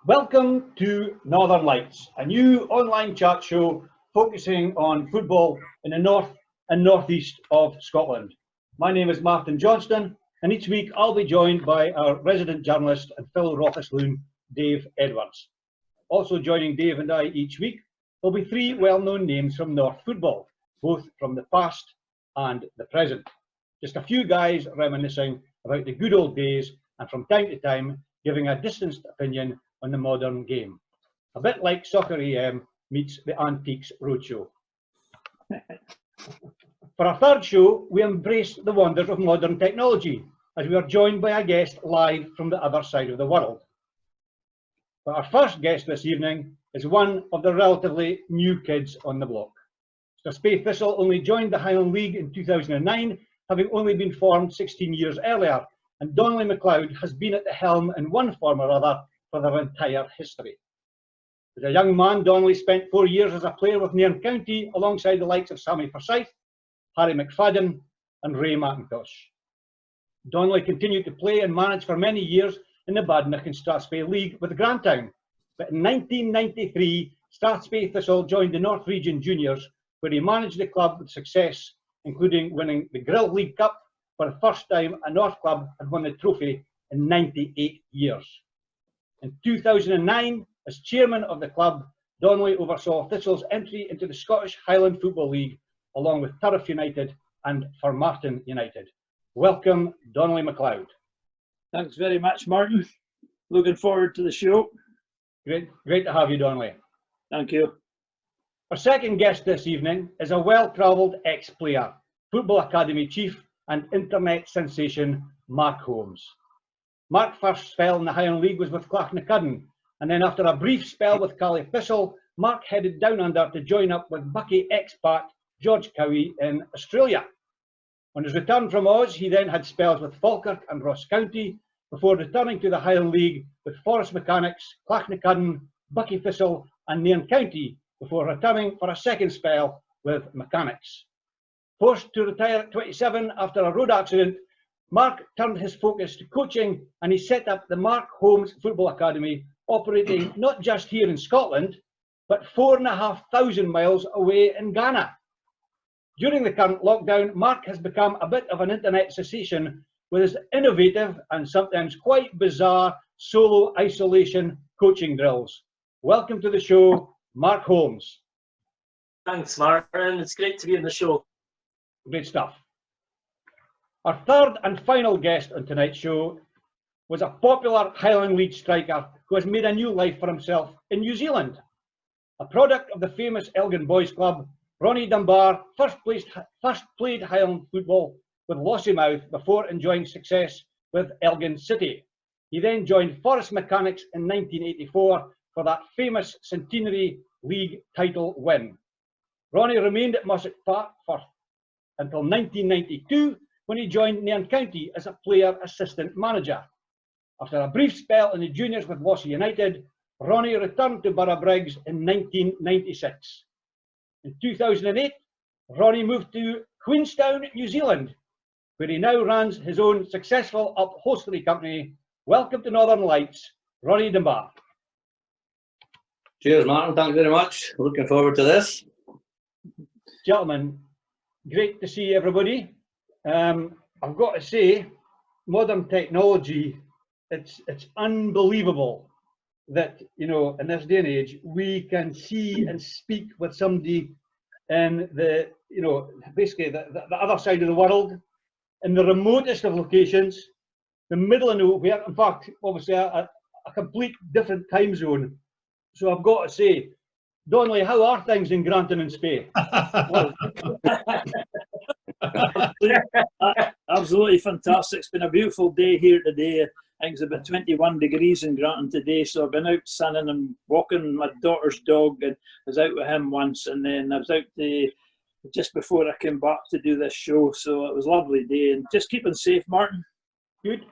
Welcome to Northern Lights, a new online chat show focusing on football in the north and northeast of Scotland. My name is Martin Johnston, and each week I'll be joined by our resident journalist and fellow Rothisloon, Dave Edwards. Also joining Dave and I each week will be three well-known names from North football, both from the past and the present. Just a few guys reminiscing about the good old days and from time to time giving a distanced opinion on the modern game. A bit like Soccer AM meets the Antiques Roadshow. For our third show, we embrace the wonders of modern technology as we are joined by a guest live from the other side of the world. But our first guest this evening is one of the relatively new kids on the block. Strathspey Thistle only joined the Highland League in 2009, having only been formed 16 years earlier, and Donnelly McLeod has been at the helm in one form or other for their entire history. As a young man, Donnelly spent 4 years as a player with Nairn County alongside the likes of Sammy Forsyth, Harry McFadden and Ray McIntosh. Donnelly continued to play and manage for many years in the Badenoch and Strathspey League with Grantown, but in 1993 Strathspey Thistle joined the North Region Juniors, where he managed the club with success, including winning the Grill League Cup for the first time a North club had won the trophy in 98 years. In 2009, as chairman of the club, Donnelly oversaw Thistle's entry into the Scottish Highland Football League, along with Turriff United and Formartine United. Welcome, Donnelly McLeod. Thanks very much, Martin. Looking forward to the show. Great to have you, Donnelly. Thank you. Our second guest this evening is a well-travelled ex-player, Football Academy chief and internet sensation, Mark Holmes. Mark's first spell in the Highland League was with Clachnacudden, and then after a brief spell with Caley Thistle, Mark headed down under to join up with Bucky expat George Cowie in Australia. On his return from Oz, he then had spells with Falkirk and Ross County before returning to the Highland League with Forest Mechanics, Clachnacudden, Bucky Thistle and Nairn County before returning for a second spell with Mechanics. Forced to retire at 27 after a road accident, Mark turned his focus to coaching and he set up the Mark Holmes Football Academy, operating not just here in Scotland, but 4,500 miles away in Ghana. During the current lockdown, Mark has become a bit of an internet cessation with his innovative and sometimes quite bizarre solo isolation coaching drills. Welcome to the show, Mark Holmes. Thanks, Martin. It's great to be in the show. Great stuff. Our third and final guest on tonight's show was a popular Highland League striker who has made a new life for himself in New Zealand. A product of the famous Elgin Boys Club, Ronnie Dunbar first played Highland football with Lossiemouth before enjoying success with Elgin City. He then joined Forest Mechanics in 1984 for that famous Centenary League title win. Ronnie remained at Musset Park until 1992, when he joined Nairn County as a player assistant manager. After a brief spell in the juniors with Lossie United, Ronnie returned to Boroughbriggs in 1996. In 2008, Ronnie moved to Queenstown, New Zealand, where he now runs his own successful upholstery company. Welcome to Northern Lights, Ronnie Dunbar. Cheers, Martin. Thank you very much. Looking forward to this. Gentlemen, great to see everybody. I've got to say, modern technology, it's unbelievable that, you know, in this day and age, we can see and speak with somebody in the, you know, basically the other side of the world, in the remotest of locations, the middle of nowhere, in fact, obviously a complete different time zone. So I've got to say, Donnelly, how are things in Grantown and Spey? Absolutely fantastic. It's been a beautiful day here today. I think it's about 21 degrees in Grantown today, so I've been out sunning and walking my daughter's dog, and I was out with him once, and then I was out just before I came back to do this show, so it was a lovely day, and just keeping safe, Martin. Good.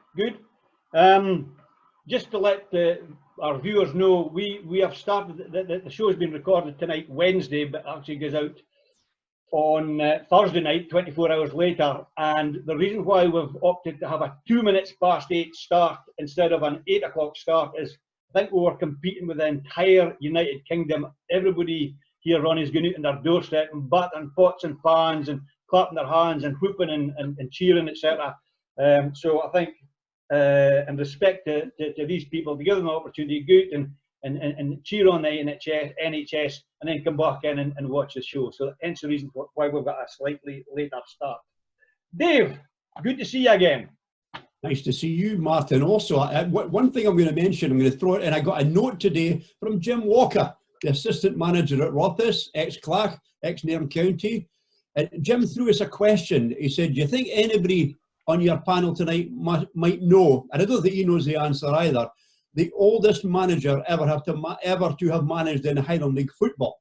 Just to let our viewers know, we have started, the show has been recorded tonight, Wednesday, but actually goes out on Thursday night, 24 hours later, and the reason why we've opted to have a 2 minutes past 8 start instead of an 8 o'clock start is think we were competing with the entire United Kingdom. Everybody here, Ronnie's going out on their doorstep and battering pots and pans and clapping their hands and whooping and cheering, etc. So I think, in respect to these people, to give them the opportunity to go out and cheer on the NHS and then come back in and watch the show. So hence the reason why we've got a slightly later start. Dave, good to see you again. Nice to see you, Martin. Also, one thing I'm going to mention, I'm going to throw it in. I got a note today from Jim Walker, the assistant manager at Rothes, ex-Clach, ex-Nairn County. Jim threw us a question. He said, do you think anybody on your panel tonight might know, and I don't think he knows the answer either, the oldest manager ever to have managed in Highland League football?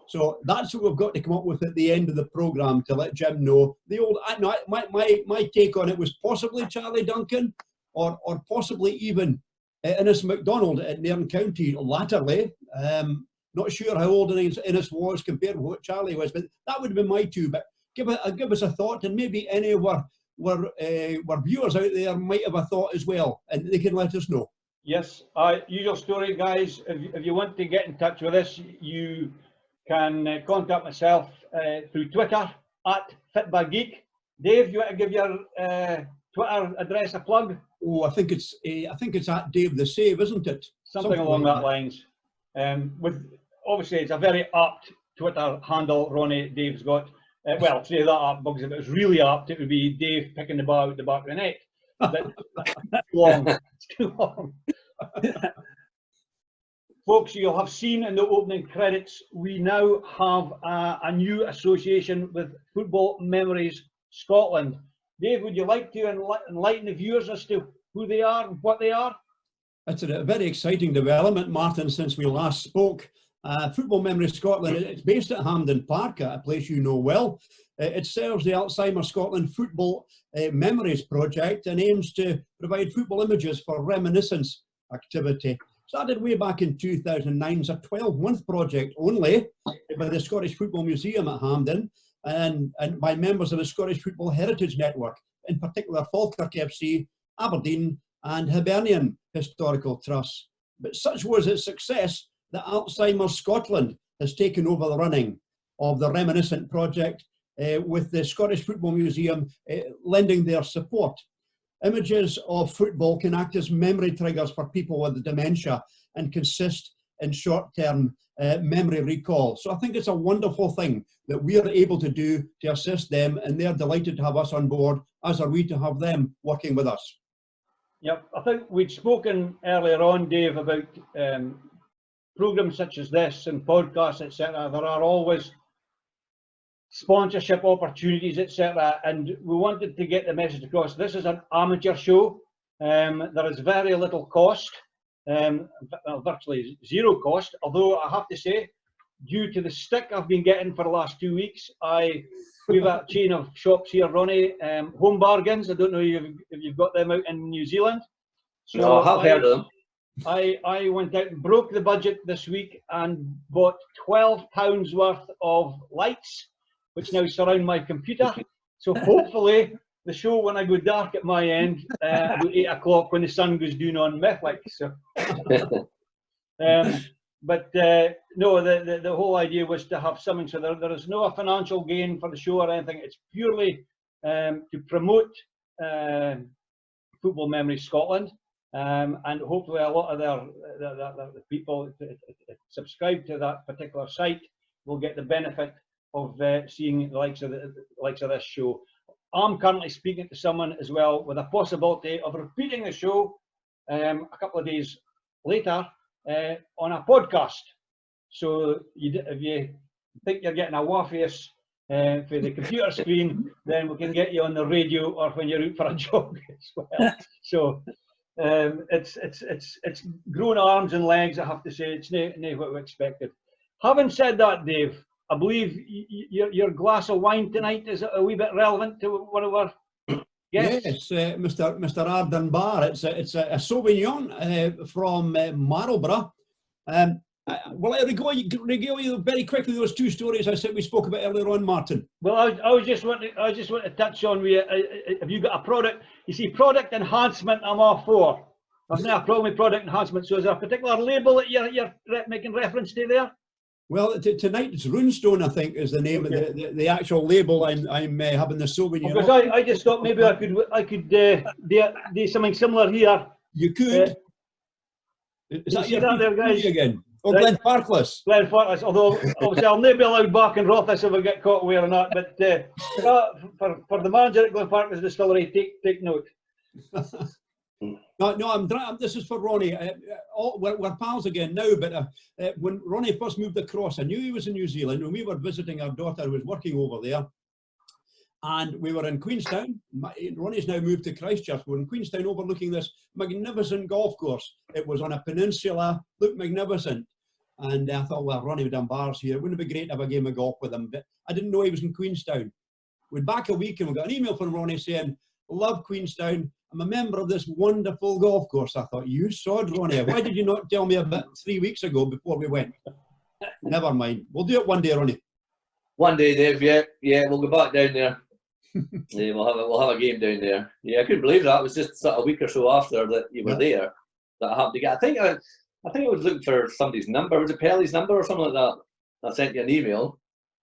So that's what we've got to come up with at the end of the programme to let Jim know. The old, my take on it was possibly Charlie Duncan, or possibly even Innes MacDonald at Nairn County latterly. Not sure how old Innes was compared to what Charlie was, but that would have been my two. But give us a thought, and maybe any of our viewers out there might have a thought as well, and they can let us know. Yes, usual story, guys. If you want to get in touch with us, you can contact myself through Twitter at FitByGeek. Dave, you want to give your Twitter address a plug? Oh, I think it's at Dave the Save, isn't it? Something along that lines. With obviously, it's a very apt Twitter handle. Ronnie, Dave's got. Well, say that apt, because if it was really apt, it would be Dave picking the ball out the back of the net. But it's too long. It's too long. Folks, you'll have seen in the opening credits, we now have a new association with Football Memories Scotland. Dave, would you like to enlighten the viewers as to who they are and what they are? It's a very exciting development, Martin, since we last spoke. Football Memories Scotland, it's based at Hampden Park, a place you know well. It serves the Alzheimer's Scotland Football Memories Project and aims to provide football images for reminiscence activity. Started way back in 2009, it's a 12-month project only by the Scottish Football Museum at Hampden and by members of the Scottish Football Heritage Network, in particular Falkirk FC, Aberdeen and Hibernian Historical Trusts. But such was its success that Alzheimer's Scotland has taken over the running of the Reminiscent project, with the Scottish Football Museum lending their support. Images of football can act as memory triggers for people with dementia and consist in short-term memory recall. So I think it's a wonderful thing that we are able to do to assist them, and they're delighted to have us on board, as are we to have them working with us. Yep, I think we'd spoken earlier on, Dave, about programs such as this and podcasts, etc. There are always sponsorship opportunities, etc. And we wanted to get the message across. This is an amateur show. There is very little cost, virtually zero cost, although I have to say, due to the stick I've been getting for the last 2 weeks, we have a chain of shops here, Ronnie, Home Bargains. I don't know if you've got them out in New Zealand. So no, I have heard of them. I went out and broke the budget this week and bought £12 worth of lights, which now surround my computer. So hopefully the show, when I go dark at my end, about 8 o'clock when the sun goes down on Methlick. So, but no, the whole idea was to have something, so there is no financial gain for the show or anything. It's purely to promote Football Memories Scotland, and hopefully a lot of the people that subscribe to that particular site will get the benefit of seeing the likes of this show. I'm currently speaking to someone as well with a possibility of repeating the show a couple of days later on a podcast. So if you think you're getting a waffles for the computer screen, then we can get you on the radio or when you're out for a jog as well. So it's grown arms and legs, I have to say. It's not what we expected. Having said that, Dave, I believe your glass of wine tonight is a wee bit relevant to one of our guests. Yes, Mr. R. Dunbar. It's a Sauvignon from Marlborough. Will I regale you very quickly those two stories I said we spoke about earlier on, Martin? Well, I just want to touch on if you got a product. You see, product enhancement, I'm all for. I've not a problem with product enhancement. So is there a particular label that you're making reference to there? Well, tonight it's Runestone, I think, is the name of the actual label. I'm having the souvenir. Because I just thought maybe I could do something similar here. You could. Is that your there, guys? Again? Oh, right. Glen Farkless. Glen Farkless, although obviously I'll never be allowed back in Rothes if I get caught wearing that. But for the manager at Glen Farkless Distillery, take note. No, this is for Ronnie. We're pals again now, but when Ronnie first moved across, I knew he was in New Zealand. When we were visiting our daughter who was working over there, and we were in Queenstown. Ronnie's now moved to Christchurch. We're in Queenstown overlooking this magnificent golf course. It was on a peninsula, looked magnificent. And I thought, well, Ronnie Dunbar's here. Wouldn't it be great to have a game of golf with him? But I didn't know he was in Queenstown. We're back a week and we got an email from Ronnie saying, love Queenstown. I'm a member of this wonderful golf course. I thought, you sod, Ronnie. Why did you not tell me about 3 weeks ago before we went? Never mind. We'll do it one day, Ronnie. One day, Dave. Yeah, we'll go back down there. Yeah, we'll have a game down there. Yeah, I couldn't believe that. It was just sort of a week or so after that you were there that I happened to get. I think I was looking for somebody's number. Was it Pelly's number or something like that? I sent you an email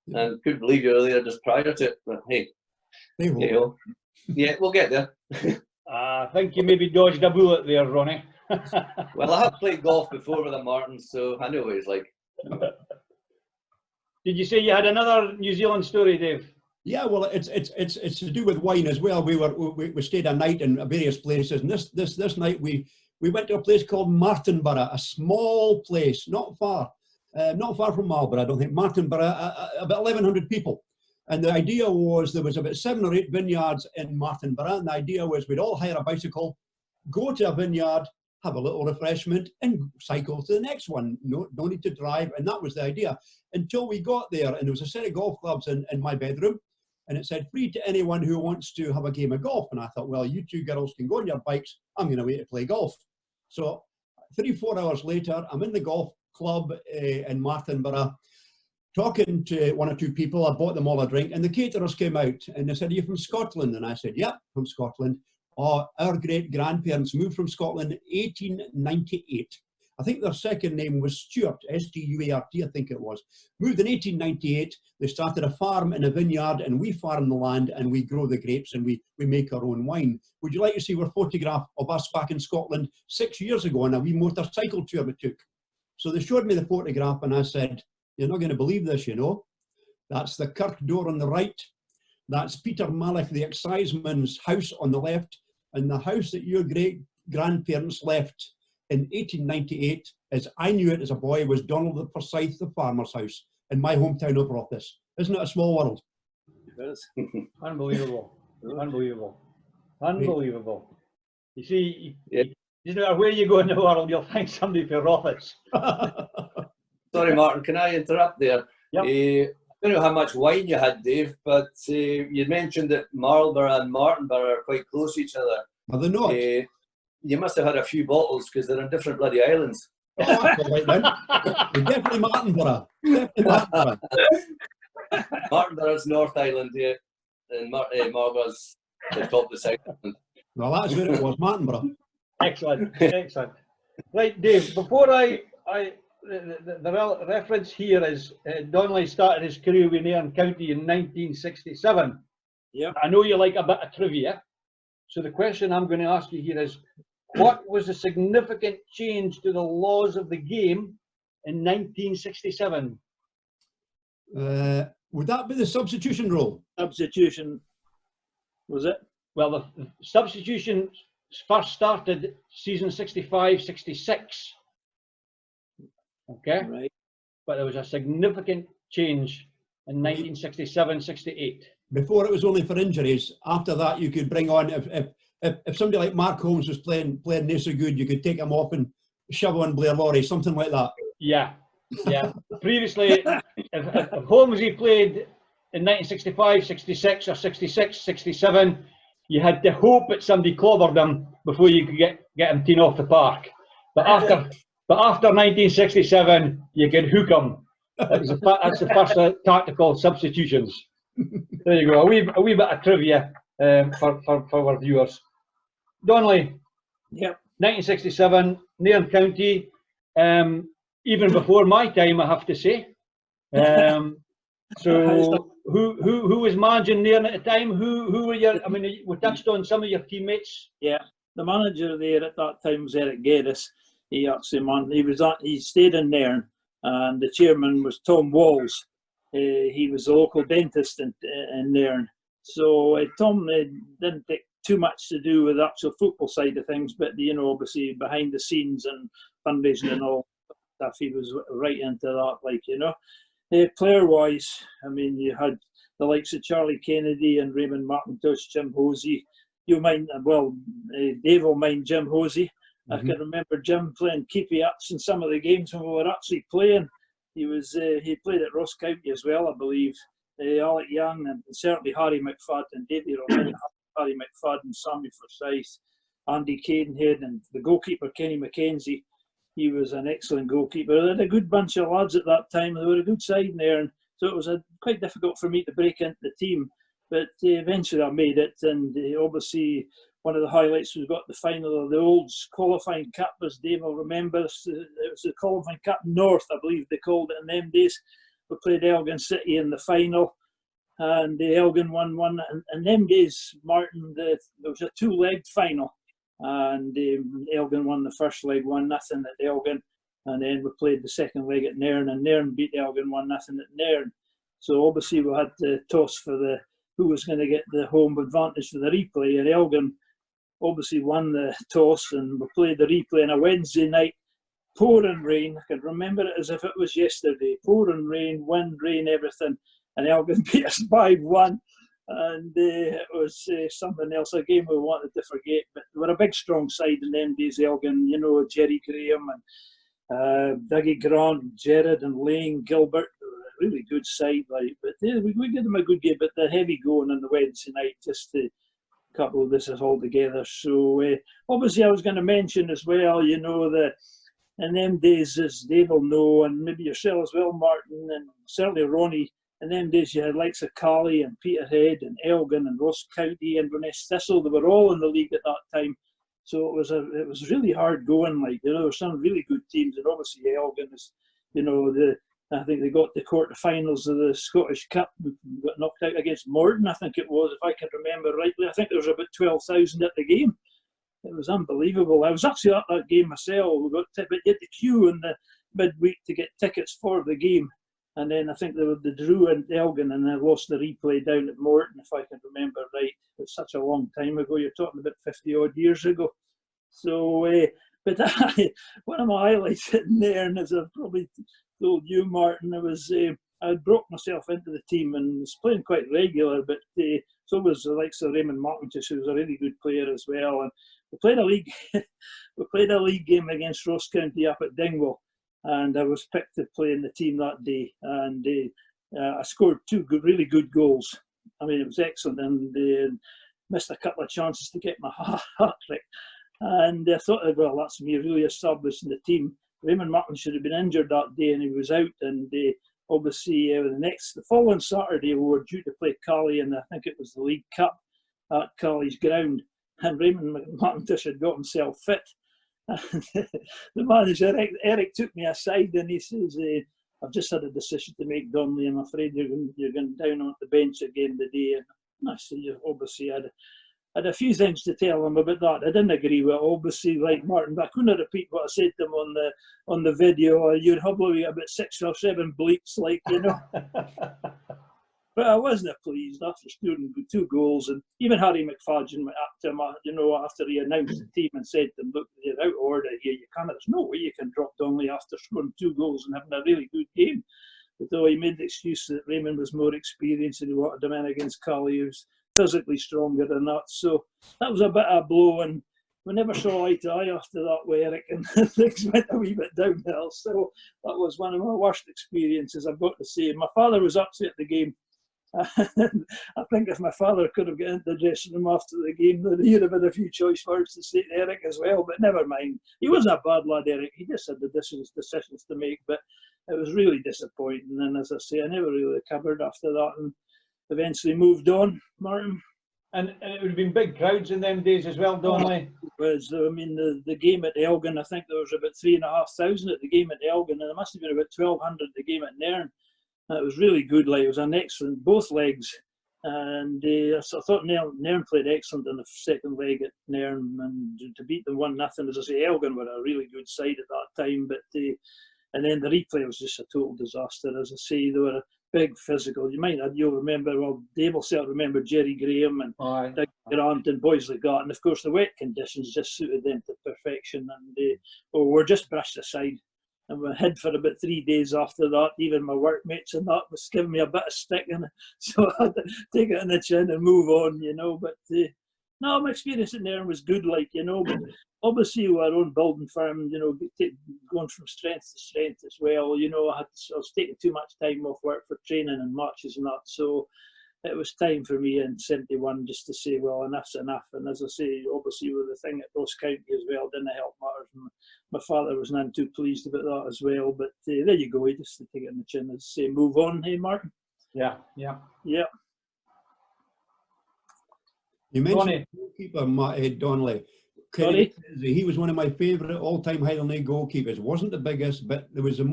and couldn't believe you were there just prior to it. But hey, yeah, we'll get there. I think you maybe dodged a bullet there, Ronnie. Well, I have played golf before with a Martin, so I know what he's like. Did you say you had another New Zealand story, Dave? Yeah, well, it's to do with wine as well. We stayed a night in various places, and this night we went to a place called Martinborough, a small place, not far from Marlborough, I don't think. Martinborough, about 1,100 people. And the idea was there was about 7 or 8 vineyards in Martinborough, and the idea was we'd all hire a bicycle, go to a vineyard, have a little refreshment, and cycle to the next one. No need to drive, and that was the idea. Until we got there, and there was a set of golf clubs in my bedroom, and it said free to anyone who wants to have a game of golf. And I thought, well, you two girls can go on your bikes. I'm going to wait to play golf. So 3-4 hours later, I'm in the golf club in Martinborough, talking to 1 or 2 people. I bought them all a drink, and the caterers came out and they said, are you from Scotland? And I said, yeah, from Scotland. Oh, our great grandparents moved from Scotland in 1898. I think their second name was Stuart, S-T-U-A-R-T, I think it was. Moved in 1898. They started a farm in a vineyard, and we farm the land and we grow the grapes and we make our own wine. Would you like to see our photograph of us back in Scotland 6 years ago on a wee motorcycle tour we took? So they showed me the photograph and I said, you're not going to believe this, you know. That's the kirk door on the right. That's Peter Malach, the exciseman's house on the left. And the house that your great grandparents left in 1898, as I knew it as a boy, was Donald the Forsyth, the farmer's house in my hometown of Rothes. Isn't it a small world? It is. Unbelievable. Unbelievable. Unbelievable. You see, no matter where you go in the world, you'll find somebody for Rothes. Sorry, Martin, can I interrupt there? Yep. I don't know how much wine you had, Dave, but you mentioned that Marlborough and Martinborough are quite close to each other. Are they not? You must have had a few bottles because they're on different bloody islands. Oh, that's all right then. Definitely Martinborough. Definitely Martinborough. Martinborough's North Island, yeah, and Marlborough's the top of the South Island. Well, that's where it was, Martinborough. Excellent, excellent. Right, Dave, before the reference here is Donnelly started his career with Nairn County in 1967. Yeah. I know you like a bit of trivia, so the question I'm going to ask you here is, what was the significant change to the laws of the game in 1967? Would that be the substitution rule? Substitution, was it? Well, the substitution first started season 65-66. Okay, Right. but there was a significant change in 1967-68. Before it was only for injuries. After that, you could bring on, if somebody like Mark Holmes was playing not so good, you could take him off and shove on Blair Lorry, something like that. Yeah, yeah. Previously, if Holmes played in 1965, 66, or 66, 67, you had to hope that somebody clobbered him before you could get him teeing off the park. But after 1967, you can hook him. That's the first tactical substitutions. There you go, a wee bit of trivia for our viewers. Donnelly, Yep. 1967, Nairn County, even before my time, I have to say. So who was managing Nairn at the time? Who were your, I mean, we touched on some of your teammates. Yeah, the manager there at that time was Eric Geddes. He actually he stayed in Nairn, and the chairman was Tom Walls. He was the local dentist in Nairn. So Tom didn't take too much to do with the actual football side of things, but you know, obviously behind the scenes and fundraising and all stuff, he was right into that, like, you know. Player-wise, I mean, you had the likes of Charlie Kennedy and Raymond McIntosh, Jim Hosey. You mind, well, Dave will mind Jim Hosey. I can remember Jim playing keepy-ups in some of the games when we were actually playing. He played at Ross County as well, I believe. Alec Young and certainly Harry McFadden, Davy Roman, Harry McFadden, Sammy Forsyth, Andy Cadenhead, and the goalkeeper Kenny McKenzie. He was an excellent goalkeeper. They had a good bunch of lads at that time. They were a good side in there, and so it was quite difficult for me to break into the team. But eventually I made it, and obviously one of the highlights was got the final of the Olds qualifying cup, as Dave will remember. It was the qualifying cup North, I believe they called it in them days. We played Elgin City in the final, and Elgin won one. And in them days, Martin, there was a two-legged final, and Elgin won the first leg 1-0 at Elgin, and then we played the second leg at Nairn, and Nairn beat Elgin 1-0 at Nairn. So obviously we had the toss for who was going to get the home advantage for the replay, and Elgin obviously won the toss, and we played the replay on a Wednesday night, pouring rain. I can remember it as if it was yesterday. Pouring rain, wind, rain, everything, and Elgin beat us 5-1. And it was something else, a game we wanted to forget. But they were a big, strong side in them days, Elgin. You know, Jerry Graham and Dougie Grant, Jared and Lane, Gilbert. They were a really good side, like. But we gave them a good game. But the heavy going on the Wednesday night just to couple this all together. So obviously I was going to mention as well, you know, that in them days, as Dave will know, and maybe yourself as well, Martin, and certainly Ronnie, in them days you had likes of Carley and Peterhead and Elgin and Ross County and Inverness Thistle. They were all in the league at that time. So it was really hard going, like, you know, there were some really good teams, and obviously Elgin is, you know, I think they got the quarterfinals of the Scottish Cup, got knocked out against Morden, I think it was, if I can remember rightly. I think there was about 12,000 at the game. It was unbelievable. I was actually at that game myself. We got to get the queue in the midweek to get tickets for the game. And then I think they drew in Elgin, and they lost the replay down at Morton, if I can remember right. It's such a long time ago. You're talking about 50-odd years ago. So, but one of my highlights in there, and as I've probably told you, Martin, I had broke myself into the team and was playing quite regular, but so was the likes of Raymond McIntosh, who was a really good player as well. And we played a league game against Ross County up at Dingwall, and I was picked to play in the team that day, and I scored two really good goals. I mean, it was excellent, and missed a couple of chances to get my hat trick. And I thought, well, that's me really established in the team. Raymond Martin should have been injured that day, and he was out. And obviously, the following Saturday, we were due to play Carley, and I think it was the League Cup at Carley's ground. And Raymond McIntosh had got himself fit. The manager, Eric, took me aside, and he says, "I've just had a decision to make, Donnelly. I'm afraid you're going down on the bench again today." And I said, obviously, I had a few things to tell him about that. I didn't agree with it, obviously, like Martin, but I couldn't repeat what I said to him on the video. You'd probably about 6 or 7 bleeps, like, you know. But I wasn't pleased after scoring 2 goals, and even Harry McFadden went up to him, you know, after he announced the team and said to him, "Look, you're out of order here. There's no way you can drop Donnelly after scoring 2 goals and having a really good game." But though he made the excuse that Raymond was more experienced and he wanted him in against Carley, who was physically stronger than that. So that was a bit of a blow, and we never saw eye to eye after that with Eric, and things went a wee bit downhill. So that was one of my worst experiences, I've got to say. My father was actually at the game. I think if my father could have got into the dressing room after the game, he'd have had a few choice words to say to Eric as well, but never mind. He wasn't a bad lad, Eric. He just had the decisions to make, but it was really disappointing. And as I say, I never really recovered after that, and eventually moved on, Martin. And it would have been big crowds in them days as well, Donnelly. Was I mean the game at Elgin, I think there was about 3,500 at the game at Elgin, and there must have been about 1,200 at the game at Nairn. And it was really good. Like, it was an excellent both legs, and I thought Nairn played excellent in the second leg at Nairn, and to beat them 1-0. As I say, Elgin were a really good side at that time, but and then the replay was just a total disaster. As I say, they were a big physical. You'll remember, well, Dave will certainly remember Jerry Graham and Dick Grant and boys like that. And of course, the wet conditions just suited them to perfection. And were just brushed aside. And we hid for about 3 days after that. Even my workmates and that was giving me a bit of stick, and so I had to take it in the chin and move on, you know. But no, my experience in there was good, like, you know. But obviously, with our own building firm, you know, going from strength to strength as well. You know, I was taking too much time off work for training and matches and that. So it was time for me in '71 just to say, well, enough's enough. And as I say, obviously with the thing at Ross County as well didn't help matters. And my father was none too pleased about that as well. But there you go, just to take it in the chin, as say, move on. Hey, Martin. Yeah. You mentioned goalkeeper Donnelly. He was one of my favourite all-time Highland League goalkeepers. Wasn't the biggest, but he was the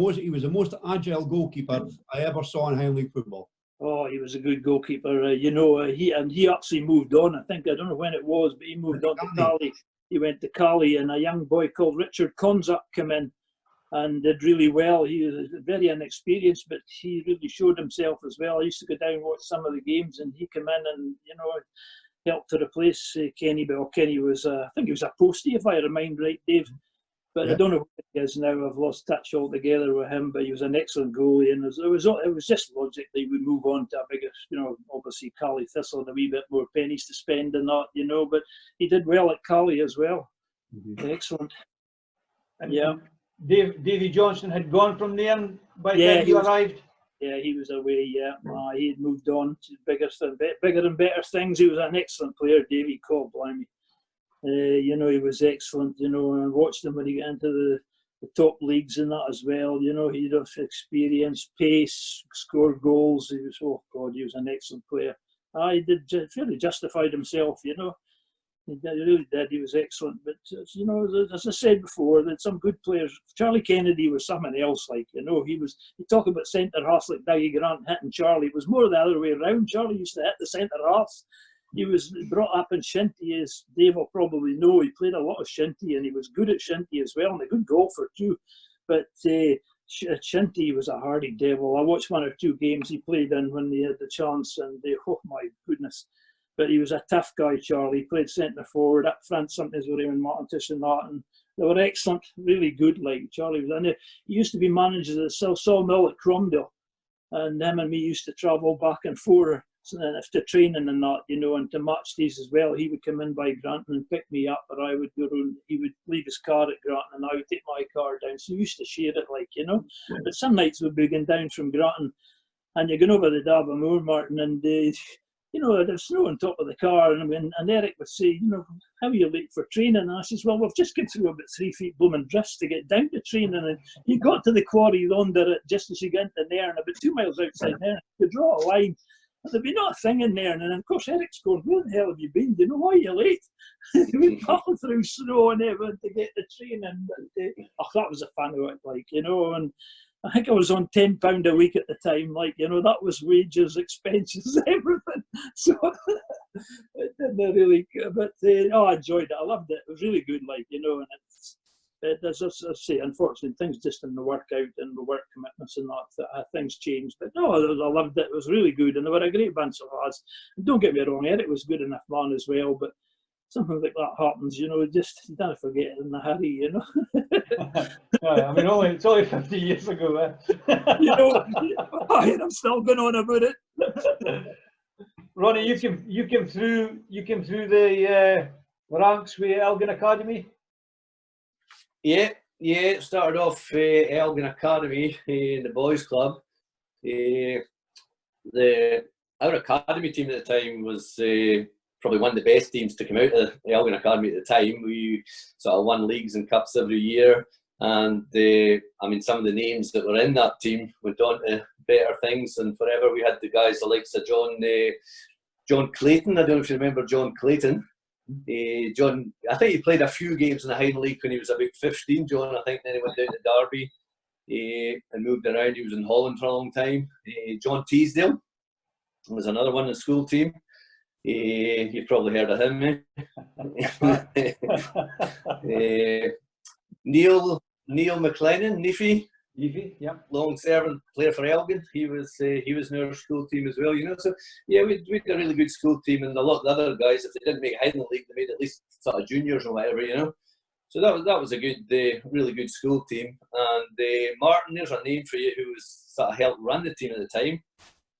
most agile goalkeeper I ever saw in Highland League football. Oh, he was a good goalkeeper. You know, he actually moved on. I don't know when it was, but he moved on to Cali. He went to Cali, and a young boy called Richard Conzak came in and did really well. He was very inexperienced, but he really showed himself as well. I used to go down and watch some of the games, and he came in and, you know, helped to replace Kenny. But Kenny was, I think he was a postie, if I remember right, Dave. But yeah. I don't know what he is now. I've lost touch altogether with him. But he was an excellent goalie, and it was just logic that he would move on to a bigger, you know, obviously Cali Thistle and a wee bit more pennies to spend and that, you know. But he did well at Cali as well. Mm-hmm. Excellent. And yeah. Davy Johnson had gone from there by the time you arrived. Yeah, he was away. Yeah, he had moved on to bigger and better things. He was an excellent player, Davy. God blimey. You know, he was excellent. You know, and I watched him when he got into the top leagues and that as well. You know, he had experience, pace, scored goals. He was an excellent player. He did fairly justified himself. You know. He really did. He was excellent. But, you know, as I said before, that some good players. Charlie Kennedy was someone else, like, you know. You talk about centre-halves like Dougie Grant hitting Charlie. It was more the other way around. Charlie used to hit the centre-halves. He was brought up in shinty, as Dave will probably know. He played a lot of shinty, and he was good at shinty as well, and a good golfer too. But shinty was a hardy devil. I watched 1 or 2 games he played in when they had the chance, and oh my goodness. But he was a tough guy, Charlie. He played centre forward, up front, sometimes with Raymond Martintish and that. And they were excellent, really good. Like Charlie was in there. He used to be manager of the sawmill at Cromdale. And him and me used to travel back and forth to training and that, you know, and to match days as well. He would come in by Granton and pick me up, or I would go around, he would leave his car at Granton and I would take my car down. So we used to share it, like, you know. But some nights we'd be going down from Granton and you're going over the Darby Moor, Martin, and you know, there's snow on top of the car, and Eric would say, you know, how are you late for training? And I says, well, we've just come through about 3 feet blooming drifts to get down to training. And he got to the quarry under it just as he got into Nairn, about 2 miles outside Nairn. To draw a line, and there'd be not a thing in Nairn. And of course, Eric's going, where the hell have you been? Do you know why you're late? We'd paddle through snow and everything to get to training. But, that was a fun of it, like, you know. And I think I was on £10 a week at the time, like, you know, that was wages, expenses, everything. So it didn't really, but I enjoyed it. I loved it. It was really good, like, you know. And as I say, unfortunately, things just didn't work out, and the work commitments and that things changed. But no, I loved it. It was really good, and they were a great bunch of lads. And don't get me wrong, Eric was good enough man as well, but something like that happens, you know, just you don't forget it in a hurry, you know. I mean, it's only 50 years ago. You know, I'm still going on about it. Ronnie, you came through the ranks with Elgin Academy. Yeah. Started off Elgin Academy in the boys' club. Our academy team at the time was probably one of the best teams to come out of the Elgin Academy at the time. We sort of won leagues and cups every year, and I mean, some of the names that were in that team went on to better things, and forever we had the guys the likes of John John Clayton. I don't know if you remember John Clayton. John, I think he played a few games in the Highland League when he was about 15, John, I think. Then he went down to Derby and moved around. He was in Holland for a long time. John Teasdale was another one in the school team. You've probably heard of him, Neil McLennan, Niffy. Yeah. Long serving player for Elgin. He was in our school team as well, you know. So yeah, we had a really good school team, and a lot of the other guys, if they didn't make Highland League, they made at least sort of juniors or whatever, you know. So that was a good, really good school team. And Martin, there's a name for you, who was sort of helped run the team at the time.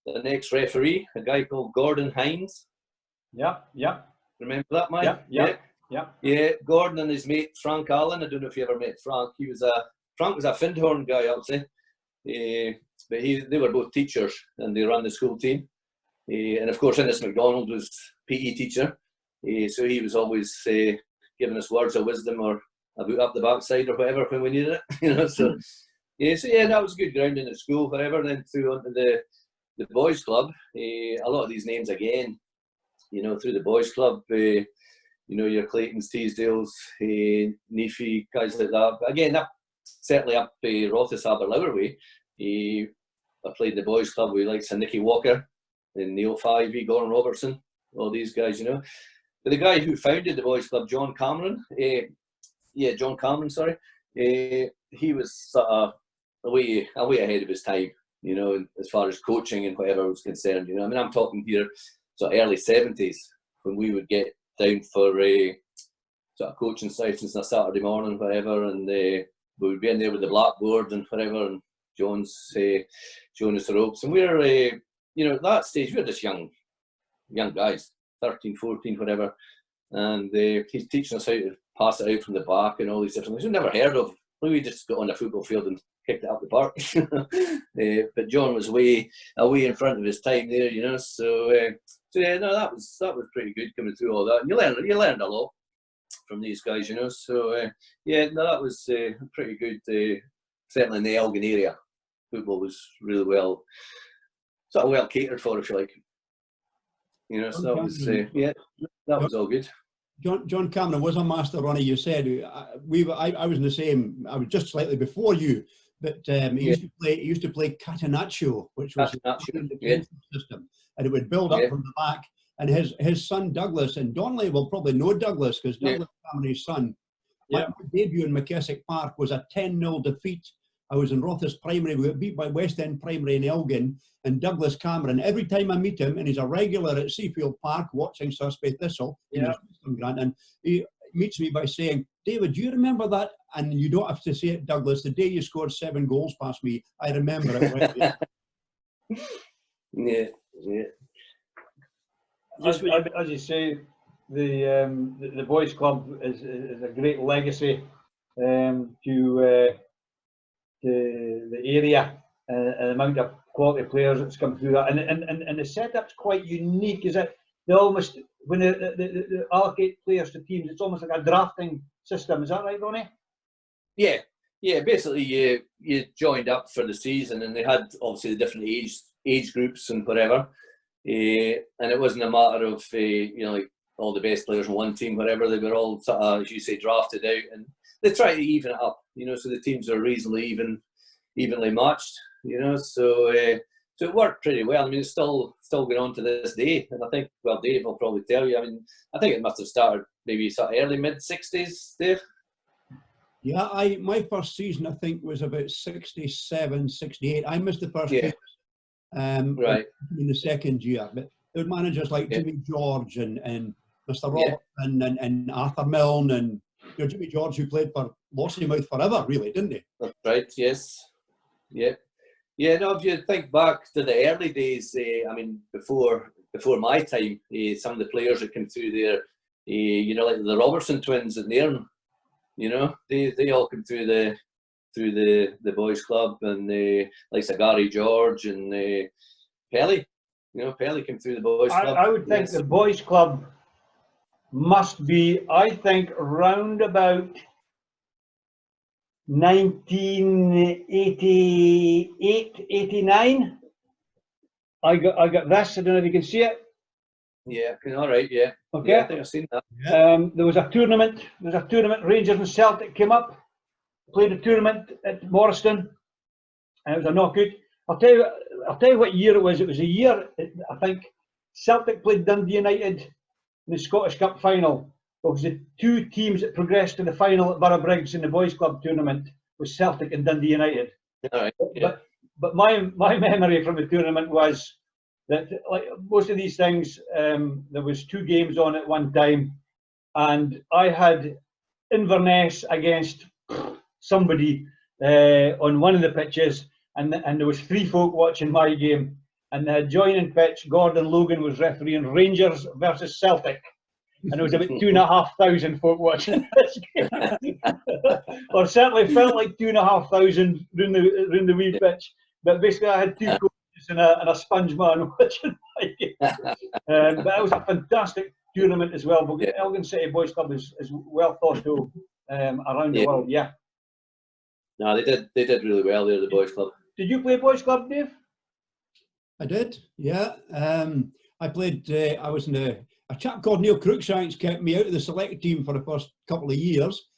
The next referee, a guy called Gordon Hines. Yeah. Remember that, man? Yeah. Gordon and his mate Frank Allen. I don't know if you ever met Frank. Frank was a Findhorn guy, obviously. But they were both teachers, and they ran the school team. And of course, Innes MacDonald was PE teacher. So he was always giving us words of wisdom or a boot up the backside or whatever when we needed it. You know, so that was good grounding at school, whatever. Then through onto the boys' club. A lot of these names again, you know, through the boys' club. You know, your Claytons, Teasdales, Neefy, guys like that. But again, certainly up Rothes Aberlour way. I played the boys' club with likes of Nicky Walker and Neil Fyvie, Gordon Robertson, all these guys, you know. But the guy who founded the boys' club, John Cameron, John Cameron, sorry, he was sort of way ahead of his time, you know, as far as coaching and whatever was concerned, you know. I mean, I'm talking here sort of early 70s when we would get down for sort of coaching sessions on a Saturday morning, whatever, and we would be in there with the blackboard and whatever, and John's showing us the ropes. And we're, you know, at that stage, we were just young guys, 13, 14, whatever, and he's teaching us how to pass it out from the back and all these different things we've never heard of. We just got on the football field and kicked it up the park. But John was way in front of his time there, you know. So yeah, no, that was pretty good coming through all that. And you learned a lot from these guys, you know. So yeah, no, that was pretty good. Certainly in the Elgin area, football was really well catered for, if you like. You know, so that was that was all good. John Cameron was a master, Ronnie. You said I was in the same. I was just slightly before you, but he used to play Catenaccio, which was a defensive system, and it would build up from the back. And his son Douglas, and Donnelly will probably know Douglas because Douglas Cameron's son. My debut in McKessick Park was a 10-0 defeat. I was in Rothes Primary. We got beat by West End Primary in Elgin, and Douglas Cameron. Every time I meet him, and he's a regular at Seafield Park watching Sussex Thistle, Grant, and he meets me by saying, "David, do you remember that?" And you don't have to say it, Douglas. The day you scored 7 goals past me, I remember it. Yeah. As you say, the boys' club is a great legacy to the area, and the amount of quality players that's come through that, and the setup's quite unique. Is it they almost when they allocate players to teams, it's almost like a drafting system. Is that right, Ronnie? Yeah. Basically, you joined up for the season, and they had obviously the different age groups and whatever, and it wasn't a matter of you know, like all the best players in one team, whatever. They were all sort of, as you say, drafted out, and they try to even it up, you know, so the teams are reasonably evenly matched, you know. So it worked pretty well. I mean, it's still going on to this day, and I think, well, Dave will probably tell you. I mean, I think it must have started maybe sort of early mid-60s, Dave. Yeah, my first season I think was about 67, 68. I missed the first season, right, in the second year, but there were managers like Jimmy George and Mr. Robertson and Arthur Milne and, you know, Jimmy George, who played for Lossiemouth forever, really, didn't he? That's right, yes. Yeah, no, if you think back to the early days, I mean, before my time, some of the players that came through there, you know, like the Robertson twins in Nairn, you know, they all came through the boys' club, and like Gary George and Pelly, you know, Pelly came through the boys' club. I would think the boys' club must be, I think, round about 1988, 89. I got this. I don't know if you can see it. Yeah, all right, yeah. Okay. Yeah, I think I've seen that. There was a tournament. Rangers and Celtic came up, played a tournament at Morriston, and it was a knockout. I'll tell you what year it was. It was a year, I think, Celtic played Dundee United in the Scottish Cup final. It was the two teams that progressed to the final at Borough in the Boys Club tournament was Celtic and Dundee United. All right, yeah. But my memory from the tournament was that, like most of these things, there was two games on at one time, and I had Inverness against somebody on one of the pitches, and there was three folk watching my game, and the adjoining pitch, Gordon Logan was refereeing Rangers versus Celtic, and there was about 2,500 folk watching this game. Or certainly felt like 2,500 round the wee pitch, but basically I had two coaches and a sponge man watching my game. But it was a fantastic tournament as well. But Elgin City Boys Club is well thought of around the world. Yeah. No, they did really well there, the Boys Club. Did you play Boys Club, Dave? I did, yeah. I played, I was in a chap called Neil Cruikshanks kept me out of the select team for the first couple of years.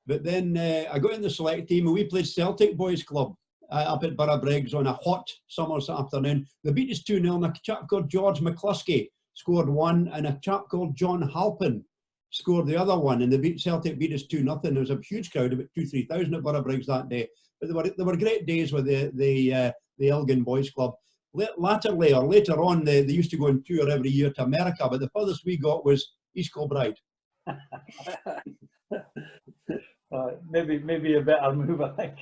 But then I got in the select team and we played Celtic Boys Club up at Borough on a hot summer's afternoon. They beat us 2-0 and a chap called George McCluskey scored one and a chap called John Halpin scored the other one, and Celtic beat us 2-0. There was a huge crowd, about 2,000-3,000 at Borough that day. But they were great days with the Elgin Boys Club. Later on, they used to go on tour every year to America, but the furthest we got was East Kilbride. Maybe a better move, I think.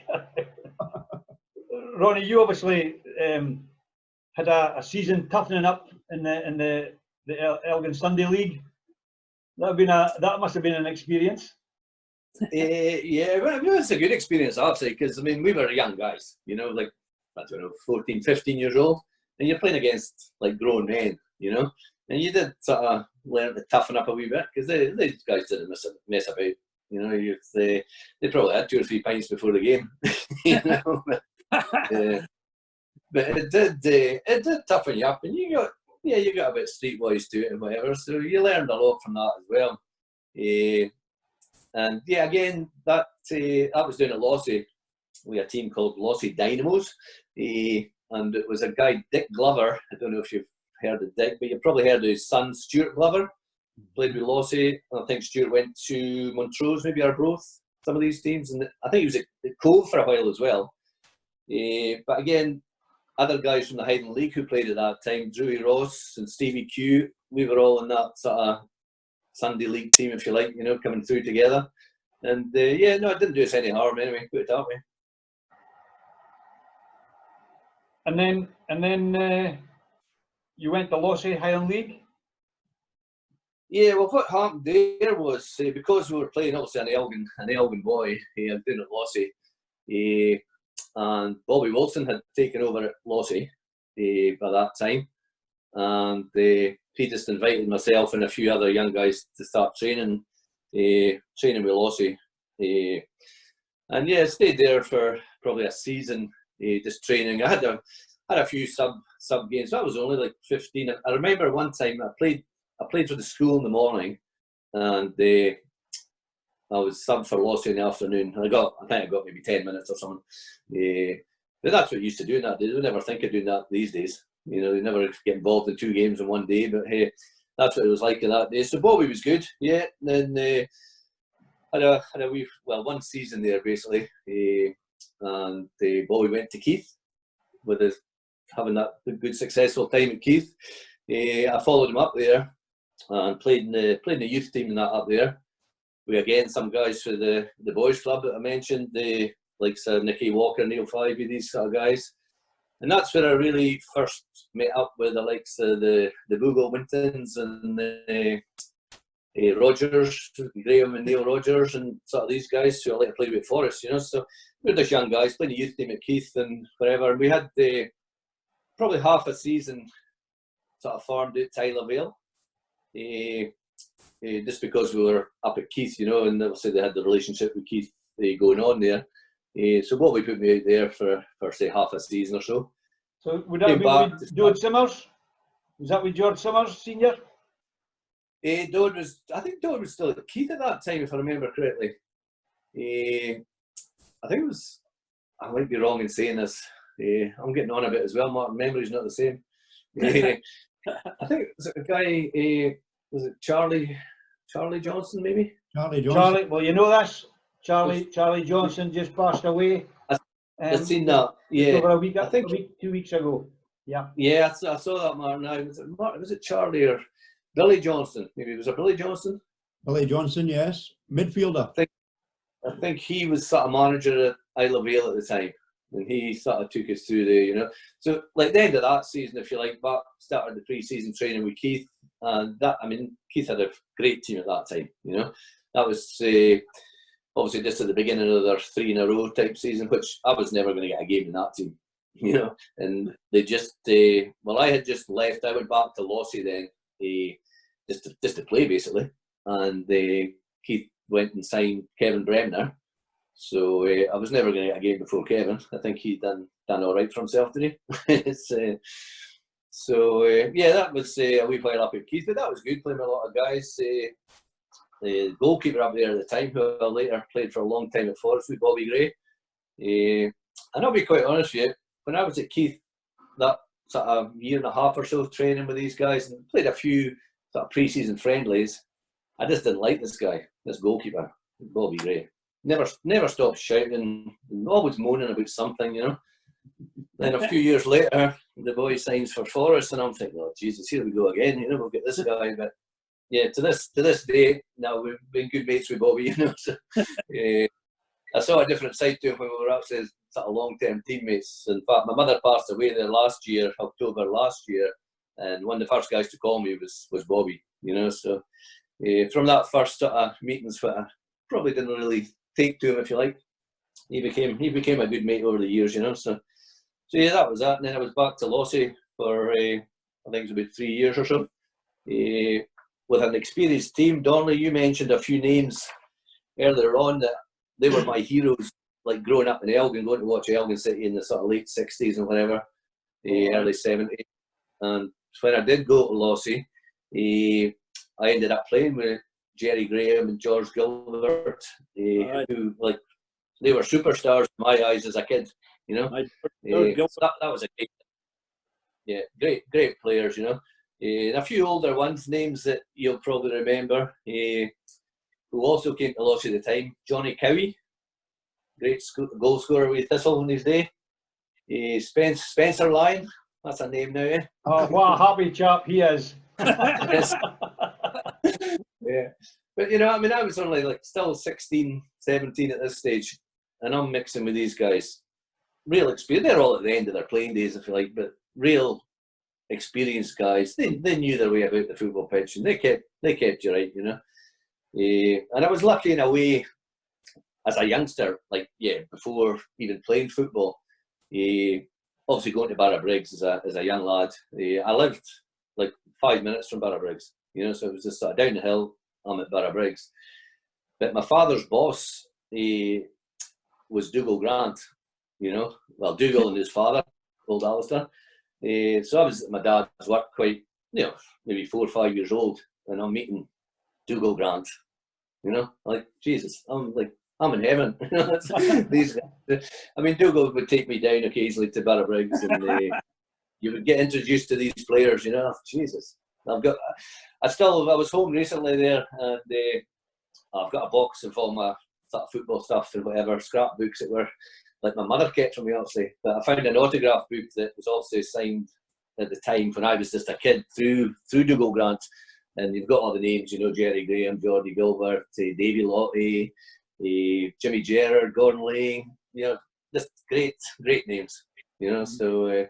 Ronnie, you obviously had a season toughening up in the Elgin Sunday League. That must have been an experience. Yeah, well, it was a good experience, obviously, because I mean we were young guys, you know, like I don't know, 14, 15 years old, and you're playing against like grown men, you know, and you did sort of learn to toughen up a wee bit because these guys didn't mess about, you know. They probably had 2 or 3 pints before the game, you know. But it did toughen you up, and you got a bit streetwise to it and whatever. So you learned a lot from that as well. And yeah, again, that was down at Lossy. We had a team called Lossy Dynamos, and it was a guy, Dick Glover. I don't know if you've heard of Dick, but you've probably heard of his son, Stuart Glover. Played with Lossy, and I think Stuart went to Montrose, maybe Arbroath, some of these teams, and I think he was at Cove for a while as well. But again, other guys from the Highland League who played at that time, Drewy Ross and Stevie Q, we were all in that sort of Sunday League team, if you like, you know, coming through together. And yeah, no, it didn't do us any harm anyway, put it that way. And then you went to Lossy Highland League? Yeah, well, what happened there was because we were playing obviously an Elgin boy down at Lossy, and Bobby Wilson had taken over at Lossy by that time, and he just invited myself and a few other young guys to start training with Lossy, and yeah, stayed there for probably a season, just training. I had a few sub games. That was only like 15. I remember one time I played for the school in the morning, and I was sub for Lossy in the afternoon. I think I got maybe 10 minutes or something. But that's what you used to do in that day. They would never think of doing that these days. You know, they never get involved in 2 games in one day. But hey, that's what it was like in that day. So Bobby was good, yeah. And then had a wee, well, one season there basically. And Bobby went to Keith with having that good successful time at Keith. I followed him up there and played in the youth team and that up there. We again some guys for the boys club that I mentioned, the likes of Nicky Walker, Neil Fivey, these sort of guys. And that's where I really first met up with the likes of the Boogle Wintons and Rogers, Graham and Neil Rogers, and sort of these guys who I later played with Forest, you know. So we were just young guys playing the youth team at Keith and wherever. We had probably half a season sort of farmed at Tyler Vale. Just because we were up at Keith, you know, and obviously they had the relationship with Keith going on there. So Bobby put me out there for say half a season or so. So would that be with George Simmers? Was that with George Simmers, Senior? I think Don was still at Keith at that time, if I remember correctly. I think it was, I might be wrong in saying this. I'm getting on a bit as well, Martin. Memory's not the same. I think it was a guy, was it Charlie Johnson, maybe? Charlie Johnson. Charlie, well, you know this. Charlie Johnson just passed away. I've seen that. Yeah, Over a week, I think 2 weeks ago. Yeah. Yeah, I saw that, Martin. Now, was it Charlie or Billy Johnson? Maybe it was a Billy Johnson. Billy Johnson, yes, midfielder. I think he was sort of manager at Isle of Vale at the time, and he sort of took us through there, you know. So, like the end of that season, if you like, back started the pre-season training with Keith, and that, I mean, Keith had a great team at that time, you know. That was obviously just at the beginning of their 3 in a row type season, which I was never going to get a game in that team, you know. And they just, well, I had just left. I went back to Lossy then, just to play basically, and Keith went and signed Kevin Bremner. So I was never going to get a game before Kevin. I think he'd done all right for himself, did he? Yeah, that was a wee while up at Keith, but that was good, playing with a lot of guys. The goalkeeper up there at the time, who I later played for a long time at Forest with Bobby Gray. And I'll be quite honest with you, when I was at Keith, that sort of year and a half or so training with these guys, and played a few sort of pre-season friendlies, I just didn't like this guy, this goalkeeper, Bobby Gray. Never stopped shouting, and always moaning about something, you know. Then a few years later, the boy signs for Forest, and I'm thinking, oh Jesus, here we go again. You know, we'll get this guy. But yeah, to this day, now we've been good mates with Bobby. You know, so, I saw a different side to him when we were actually sort of long-term teammates. In fact, my mother passed away there last year, October last year, and one of the first guys to call me was Bobby. You know, so from that first sort of meetings, what I probably didn't really take to him, if you like. He became a good mate over the years, you know. So yeah, that was that. And then I was back to Lossy for I think it was about 3 years or so, with an experienced team. Donnelly, you mentioned a few names earlier on that they were my heroes, like growing up in Elgin, going to watch Elgin City in the sort of late 60s and whatever, early 70s. And when I did go to Lossy, I ended up playing with Jerry Graham and George Gilbert, who, like, they were superstars in my eyes as a kid, you know. So that was great players, you know. And a few older ones, names that you'll probably remember, who also came to Lossy at the time. Johnny Cowie, great goal scorer with Thistle in his day. Spencer Lyon, that's a name now, eh? Oh, what a happy chap he is. Yeah. But, you know, I mean, I was only like still 16, 17 at this stage, and I'm mixing with these guys. Real experience. They're all at the end of their playing days, if you like, but real experienced guys. They knew their way about the football pitch, and they kept you right, you know. And I was lucky in a way as a youngster, like, before even playing football. Obviously going to Barrabriggs as a young lad. I lived like 5 minutes from Barrabriggs, you know, so it was just sort of down the hill. I'm at Barrabriggs. But my father's boss, was Dougal Grant, you know. Well, Dougal and his father, old Alistair. So I was at my dad's work quite, you know, maybe 4 or 5 years old, and I'm meeting Dougal Grant, you know, like, Jesus, I'm in heaven. These guys. I mean, Dougal would take me down occasionally to Barrabriggs, and you would get introduced to these players, you know. Jesus, I was home recently there, and I've got a box of all my sort of football stuff and whatever, scrapbooks that were like my mother kept for me, obviously. But I found an autograph book that was also signed at the time when I was just a kid through Dougal Grant, and you've got all the names, you know, Jerry Graham, Geordie Gilbert, Davy Lottie, Jimmy Gerrard, Gordon Lane, you know, just great names, you know. So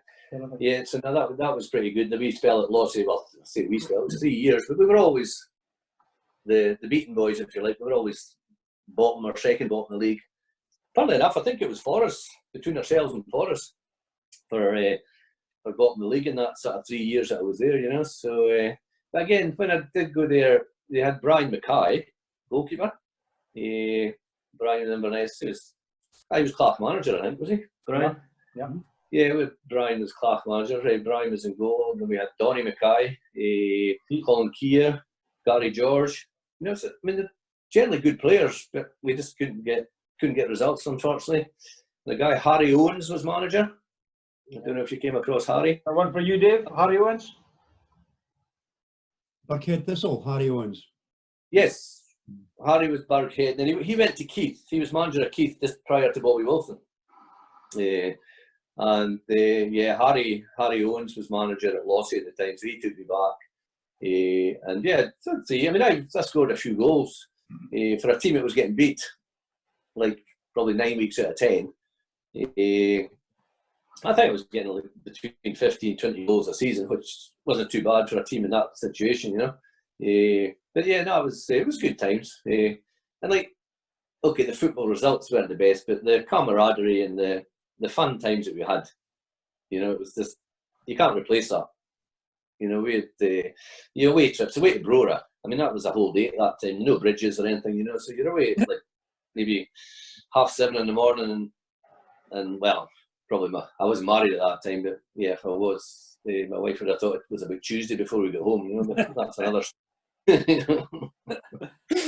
yeah, so now that was pretty good. The wee spell at Lossy, well, I say wee spell, it was 3 years, but we were always the beaten boys, if you like. We were always bottom or second bottom in the league. Funnily enough, I think it was Forest, between ourselves and Forest, for bottom of the league in that sort of 3 years that I was there, you know. So, but again, when I did go there, they had Brian Mackay, goalkeeper. Brian Inverness, he was Clark manager, I think, was he? Brian? Yeah. Yeah, Brian was Clark manager. Brian was in goal. Then we had Donny Mackay, Colin Keir, Gary George. You know, so, I mean, they're generally good players, but we just couldn't get results, unfortunately. The guy Harry Owens was manager. I don't know if you came across Harry. One for you, Dave. Harry Owens. Buckhead Thistle, Harry Owens. Yes, Harry was Burkhead, and he went to Keith. He was manager of Keith just prior to Bobby Wilson. Yeah, Harry Owens was manager at Lossy at the time, so he took me back. And yeah, I mean, I scored a few goals for a team that was getting beat, like probably 9 weeks out of 10. I think I was getting like between 15 and 20 goals a season, which wasn't too bad for a team in that situation, you know. But yeah, no, it was good times. And like, okay, the football results weren't the best, but the camaraderie and the fun times that we had, you know, it was just, you can't replace that. You know, we had away trips, away to Brora. I mean, that was a whole day at that time, no bridges or anything, you know. So you're away at like maybe 7:30 in the morning, and well, probably I wasn't married at that time, but yeah, if I was, my wife would have thought it was about Tuesday before we got home, you know. But that's another.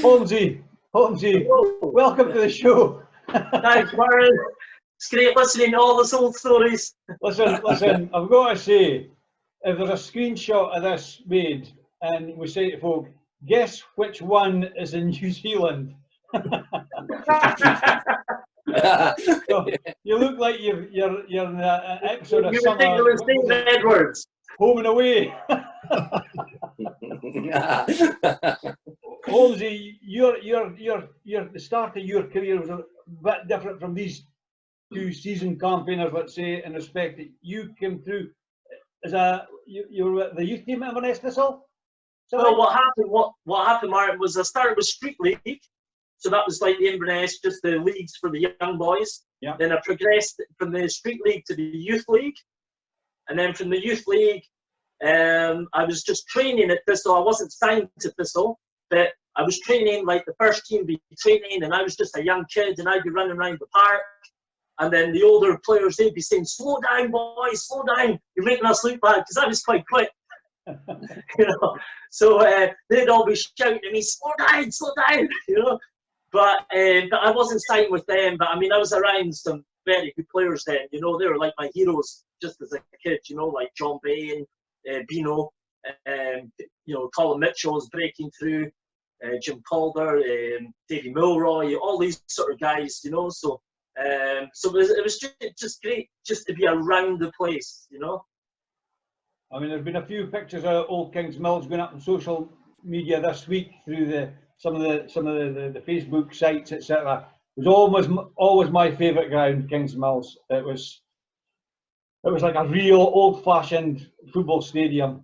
Holmesy, welcome to the show. Thanks, Martin. It's great listening to all those old stories. Listen, I've got to say, if there's a screenshot of this made and we say to folk, guess which one is in New Zealand? So, you look like you're in an episode of You think it was Dave Edwards. Home and Away. Holmesy, the start of your career was a bit different from these two seasoned campaigners, let's say, in respect that you came through as you were the youth team at Inverness Thistle. Well, what happened, Martin, was I started with Street League, so that was like the Inverness, just the leagues for the young boys. Yeah. Then I progressed from the Street League to the Youth League, and then from the Youth League, I was just training at Thistle. I wasn't signed to Thistle, but I was training like the first team be training, and I was just a young kid, and I'd be running around the park. And then the older players, they'd be saying, "Slow down, boys, slow down. You're making us look bad," because I was quite quick. You know, so they'd all be shouting at me, "Slow down, you know. But I wasn't signed with them. But I mean, I was around some very good players then. You know, they were like my heroes just as a kid. You know, like John Bain, Bino, you know, Colin Mitchell was breaking through, Jim Calder, Davy Milroy, all these sort of guys. You know, so it was just great just to be around the place. You know. I mean, there's been a few pictures of Old Kings Mills going up on social media this week through some of the Facebook sites, etc. It was always my favourite ground, Kings Mills. It was like a real old-fashioned football stadium.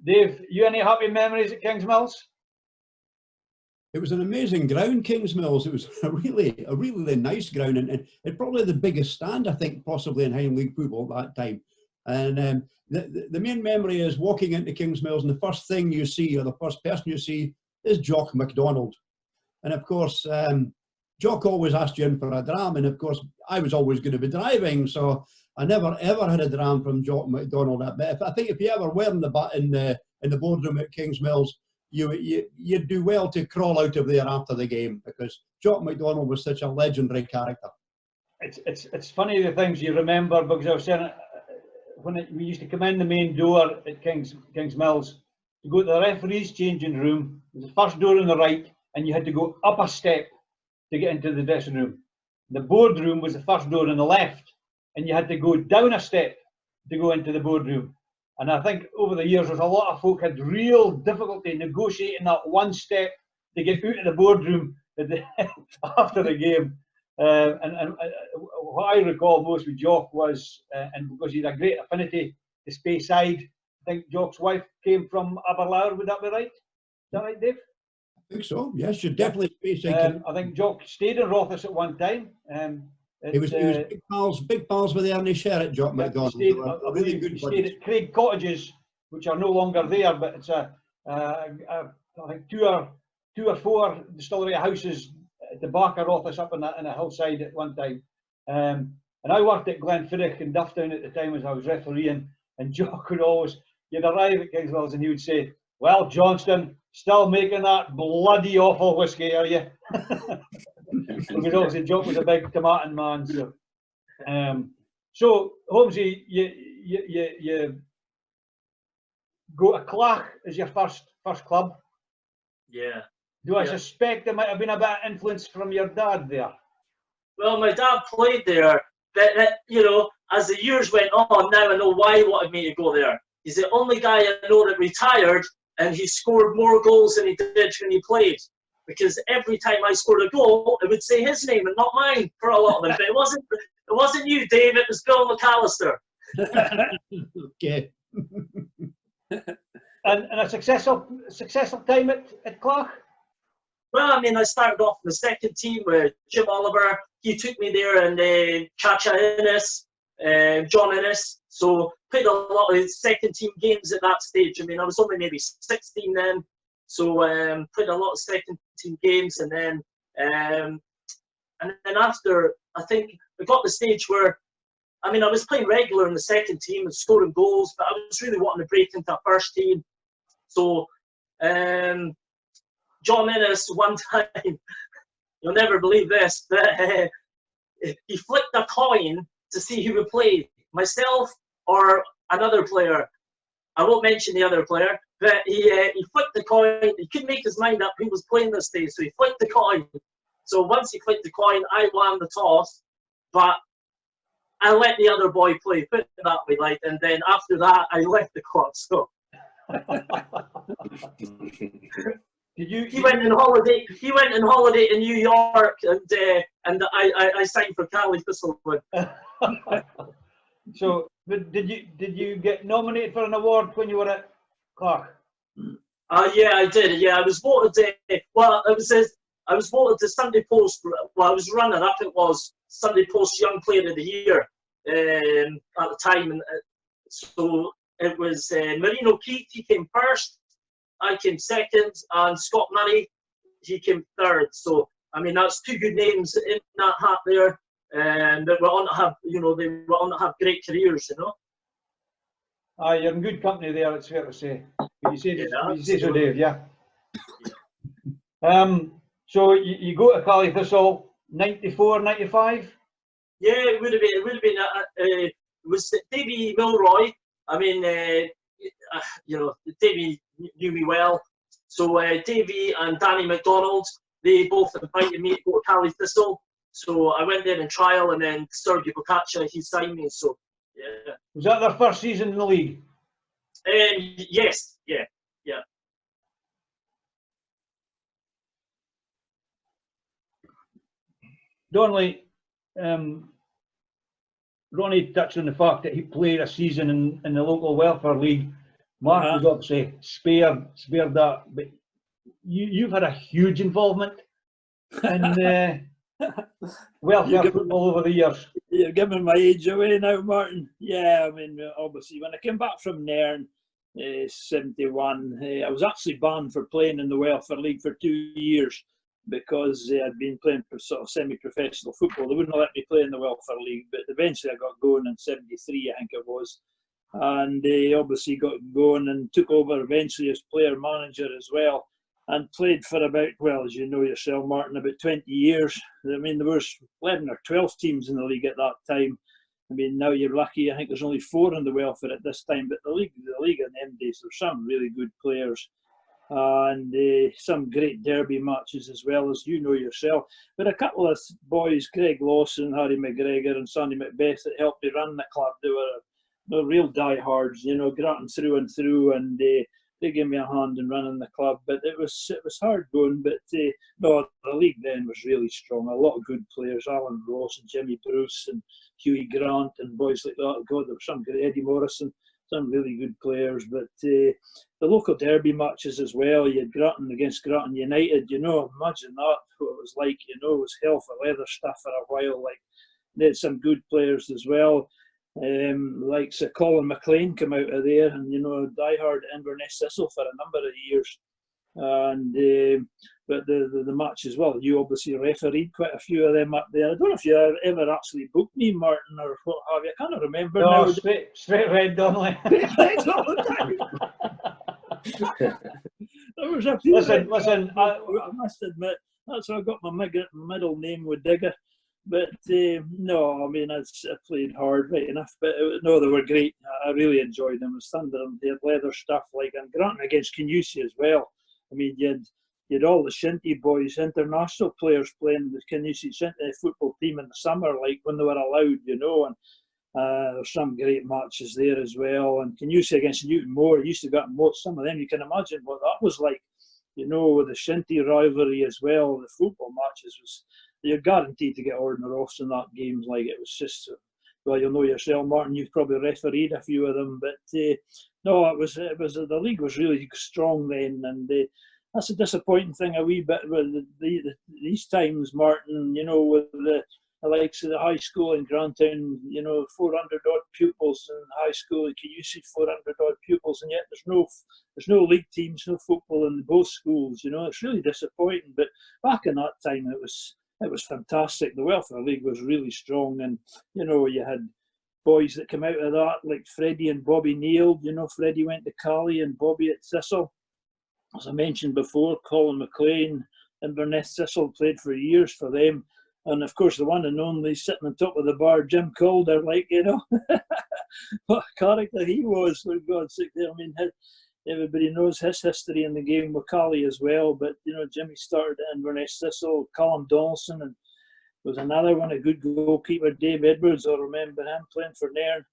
Dave, you any happy memories at Kings Mills? It was an amazing ground, Kings Mills. It was a really nice ground, and probably the biggest stand, I think, possibly in Highland League football at that time. And the main memory is walking into Kings Mills, and the first thing you see, or the first person you see, is Jock MacDonald. And of course, Jock always asked you in for a dram, and of course, I was always going to be driving, so I never ever had a dram from Jock MacDonald. But I think if you ever were in the boardroom at Kings Mills, you'd do well to crawl out of there after the game, because Jock MacDonald was such a legendary character. It's funny the things you remember, because I was saying when we used to come in the main door at Kings Mills to go to the referee's changing room. It was the first door on the right, and you had to go up a step to get into the dressing room. The boardroom was the first door on the left, and you had to go down a step to go into the boardroom. And I think over the years, there's a lot of folk had real difficulty negotiating that one step to get out of the boardroom after the game. And what I recall most with Jock was, and because he had a great affinity to Speyside, I think Jock's wife came from Aberlour. Would that be right? Is that right, Dave? I think so. Yes, you're definitely Speyside. I think Jock stayed in Rothes at one time. He was big pals with Ernie Sherritt, Jock MacDonald. He stayed at Craig Cottages, which are no longer there, but it's I think two or four distillery houses at the back of Rothes up in a hillside at one time. And I worked at Glenfiddich in Dufftown at the time as I was refereeing, and Jock would always, you'd arrive at Kings Mills and he would say, Well, Johnston, still making that bloody awful whiskey, are you? Because obviously Jock was a big tomatin man. So Holmesy, you go to Clach as your first club. Yeah. Do I suspect there might have been a bit of influence from your dad there? Well, my dad played there, but you know, as the years went on, now I know why he wanted me to go there. He's the only guy I know that retired, and he scored more goals than he did when he played. Because every time I scored a goal, it would say his name and not mine for a lot of them. But it wasn't you, Dave. It was Bill McAllister. Okay. And a successful time at Clach? Well, I mean, I started off in the second team with Jim Oliver. He took me there, and Chacha Innes, John Innes. So played a lot of second team games at that stage. I mean, I was only maybe 16 then. So played a lot of second team games, and then after, I think I got to the stage where, I mean, I was playing regular in the second team and scoring goals, but I was really wanting to break into a first team. So John Innes, one time, you'll never believe this, but he flicked a coin to see who would play, myself or another player. I won't mention the other player, but he flicked the coin. He couldn't make his mind up who was playing this day, so he flicked the coin. So once he flicked the coin, I won the toss, but I let the other boy play, put it that way, like, and then after that, I left the club. So he went on holiday. He went on holiday in New York, and I signed for Cali Thistlewood. So, did you get nominated for an award when you were at Clark? Yeah, I did. Yeah, I was voted. I was voted to Sunday Post. Well, I was runner up. It was Sunday Post Young Player of the Year at the time, and so it was Marino Keith. He came first. I came second, and Scott Murray, he came third. So I mean, that's two good names in that hat there, and that were on to have, they were on to have great careers, You're in good company there. It's fair to say. You say so, Dave. Yeah. So you go to Cali Thistle, 94, 95? Yeah, it would have been. It was Davy Milroy. I mean, Davy knew me well. So Davy and Danny McDonald, they both invited me to go to Cali Thistle. So I went there in trial, and then Sergio Boccaccia, he signed me. So yeah. Was that their first season in the league? Yes. Yeah. Donnelly, Ronnie touched on the fact that he played a season in the local welfare league. Mark was obviously spared that, but you've had a huge involvement in welfare football over the years. You're giving my age away now, Martin. Yeah, I mean, obviously, when I came back from Nairn, 71, I was actually banned for playing in the welfare league for 2 years, because I'd been playing for sort of semi-professional football. They wouldn't let me play in the welfare league, but eventually I got going in 73, I think it was. And they obviously got going and took over eventually as player manager as well, and played for about, well, as you know yourself, Martin, about 20 years. I mean, there was 11 or 12 teams in the league at that time. I mean, now you're lucky, I think there's only 4 in the welfare at this time, but the league in them days, there's some really good players. And some great derby matches as well, as you know yourself. But a couple of boys, Greg Lawson, Harry McGregor and Sonny Macbeth, that helped me run the club. They were real diehards, Grattan through and through, and they gave me a hand in running the club. But it was hard going, but no, the league then was really strong. A lot of good players, Alan Ross and Jimmy Bruce and Hughie Grant and boys like that. God, there was some good, Eddie Morrison. Some really good players, but the local derby matches as well. You had Grattan against Grattan United. Imagine that, what it was like. It was hell for leather stuff for a while. Like, they had some good players as well. Like Sir Colin McLean came out of there, and diehard Inverness Thistle for a number of years. And but the match as well. You obviously refereed quite a few of them up there. I don't know if you ever actually booked me, Martin, or what have you. I can't remember. No, now. straight red, Donnelly. There was a few. Listen. I must admit, that's how I got my middle name with Digger. But no, I mean, I played hard, right enough. But no, they were great. I really enjoyed them. It was thunder, and they had leather stuff like, and granting against Canusi as well. I mean, you had all the Shinty boys, international players playing the Canusi Shinty football team in the summer, like when they were allowed, you know. And there's some great matches there as well. And Canusi against Newton Moore, used to get some of them. You can imagine what that was like, you know, with the Shinty rivalry as well. The football matches was, you're guaranteed to get ordinary offs in that games. Like, it was just, well, you'll know yourself, Martin. You've probably refereed a few of them, but no, it was the league was really strong then, and that's a disappointing thing a wee bit with these times, Martin. You know, with the likes of the high school in Grantown, you know, 400 odd pupils in high school. Can you see 400 odd pupils, and yet there's no league teams, no football in both schools. You know, it's really disappointing. But back in that time, it was fantastic. The welfare league was really strong, and you know, you had boys that came out of that like Freddie and Bobby Neal. You know, Freddie went to Cali and Bobby at Thistle. As I mentioned before, Colin McLean and Inverness Thistle played for years for them. And of course, the one and only sitting on top of the bar, Jim Calder, like, you know, what a character he was, for God's sake. I mean, everybody knows his history in the game with Cali as well. But, you know, Jimmy started at Inverness Thistle, Callum Donaldson, and was another one, a good goalkeeper, Dave Edwards. I remember him playing for Nairn.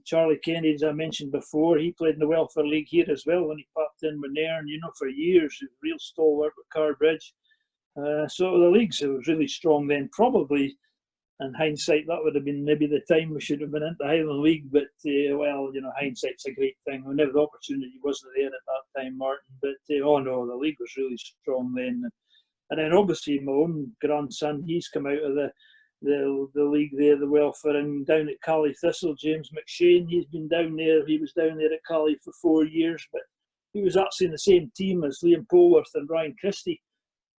Charlie Kennedy, as I mentioned before, he played in the Welfare League here as well when he popped in with Nairn, you know, for years, a real stalwart with Cardbridge. So the leagues was really strong then. Probably, in hindsight, that would have been maybe the time we should have been into Highland League. But well, you know, hindsight's a great thing. Whenever the opportunity wasn't there at that time, Martin. But oh no, the league was really strong then. And then obviously my own grandson, he's come out of the league there, the welfare, and down at Cali Thistle. James McShane, he's been down there. He was down there at Cali for 4 years, but he was actually in the same team as Liam Polworth and Ryan Christie.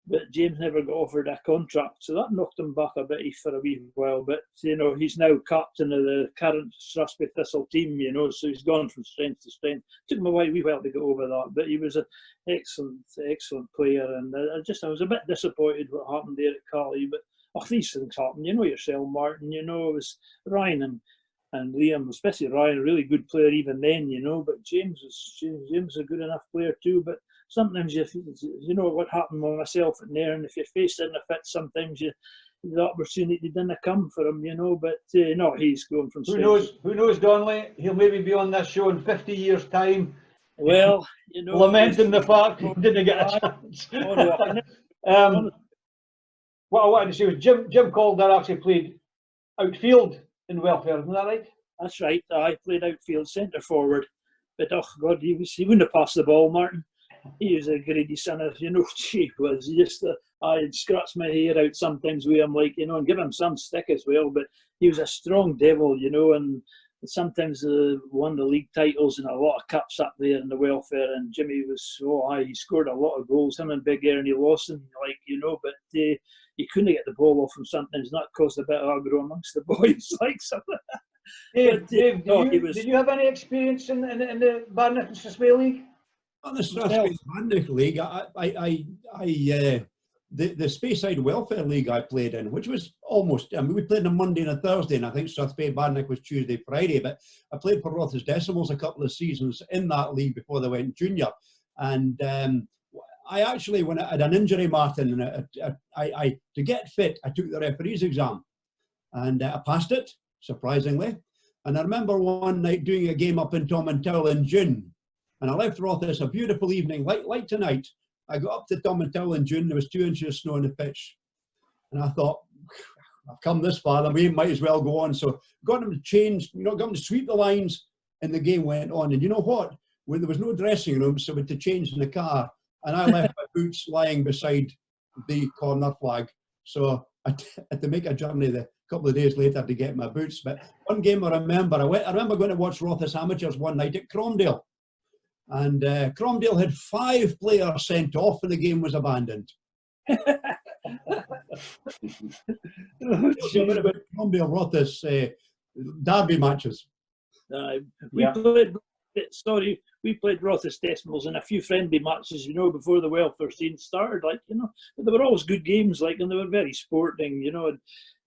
But James never got offered a contract, so that knocked him back a bit for a wee while. But, you know, he's now captain of the current Strathspey Thistle team, you know, so he's gone from strength to strength. Took him a wee while to get over that, but he was an excellent player. And I was a bit disappointed what happened there at Cali, but these things happen. You know yourself, Martin, you know, it was Ryan and Liam, especially Ryan, a really good player even then, you know, but James was a good enough player too. But sometimes you know what happened with myself at Nairn. If you're faced in a fit, sometimes the opportunity didn't come for him, you know. But no, he's going from strength. Who knows, Donnelly? He'll maybe be on this show in 50 years' time. Well, you know, lamenting the fact he didn't get a chance. What I wanted to say was Jim Calder actually played outfield in welfare, isn't that right? That's right. I played outfield, centre forward. But oh God, he wouldn't have passed the ball, Martin. He was a greedy son of, you know, he was just, I'd scratch my hair out sometimes with him, like, you know, and give him some stick as well. But he was a strong devil, you know, and sometimes won the league titles and a lot of cups up there in the welfare. And Jimmy was, he scored a lot of goals, him and Big Ernie Lawson, like, you know, but he couldn't get the ball off him sometimes, and that caused a bit of aggro amongst the boys, like something. Dave, did you have any experience in the Barnet and Strathspey League? On the Strathspey Barnet League, the Speyside Welfare League I played in, which was almost, I mean, we played on a Monday and a Thursday, and I think Strathspey Barnet was Tuesday, Friday, but I played for Rothes Decimals a couple of seasons in that league before they went junior. And I actually, when I had an injury, Martin, and I to get fit, I took the referee's exam, and I passed it, surprisingly. And I remember one night doing a game up in Tomintoul in June, and I left Rothes a beautiful evening, like tonight. I got up to Tomintoul in June, there was 2 inches of snow on the pitch. And I thought, I've come this far, and we might as well go on. So got them to change, you know, got them to sweep the lines, and the game went on. And you know what? When there was no dressing room, so we had to change in the car. And I left my boots lying beside the corner flag. So I had to make a journey a couple of days later to get my boots. But one game I remember going to watch Rothes Amateurs one night at Cromdale. And Cromdale had 5 players sent off and the game was abandoned. Cromdale Rothes derby matches. We played sorry, we played Rothes Decimals in a few friendly matches, you know, before the welfare scene started, like, you know, but they were always good games, like, and they were very sporting, you know, and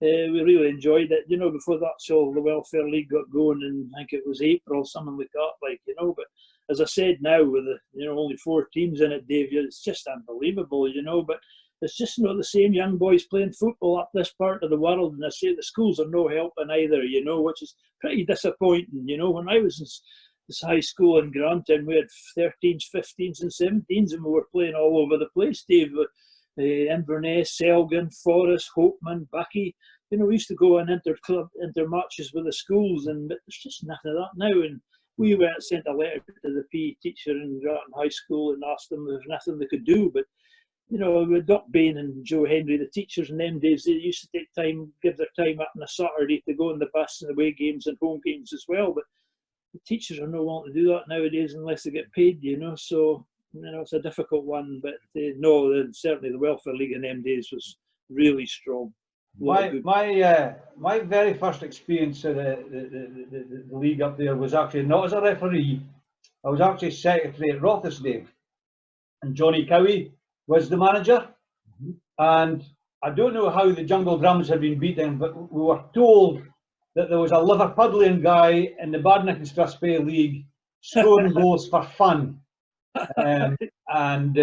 we really enjoyed it, you know, before that's all the welfare league got going, and I think it was April, something like that, like, you know, but as I said now, with the, you know, only 4 teams in it, Dave, it's just unbelievable, you know, but it's just not the same young boys playing football up this part of the world, and I say the schools are no helping either, you know, which is pretty disappointing, you know. When I was in this high school in Granton, we had 13s, 15s and 17s, and we were playing all over the place, Dave. Inverness, Selgin, Forest, Hopeman, Bucky. You know, we used to go on inter matches with the schools, and there's just nothing of that now. And we went sent a letter to the PE teacher in Granton High School and asked them if there's nothing they could do. But you know, with Doc Bain and Joe Henry, the teachers in them days, they used to take time, give their time up on a Saturday to go on the bus and away games and home games as well. But the teachers are not wanting to do that nowadays unless they get paid, you know. So, you know, it's a difficult one. But no, certainly the welfare league in them days was really strong. My very first experience of the league up there was actually not as a referee. I was actually secretary at Rothes, Dave, and Johnny Cowie was the manager. And I don't know how the Jungle Drums had been beaten, but we were told that there was a Liverpudlian guy in the Badenoch and Strathspey League scoring goals for fun. And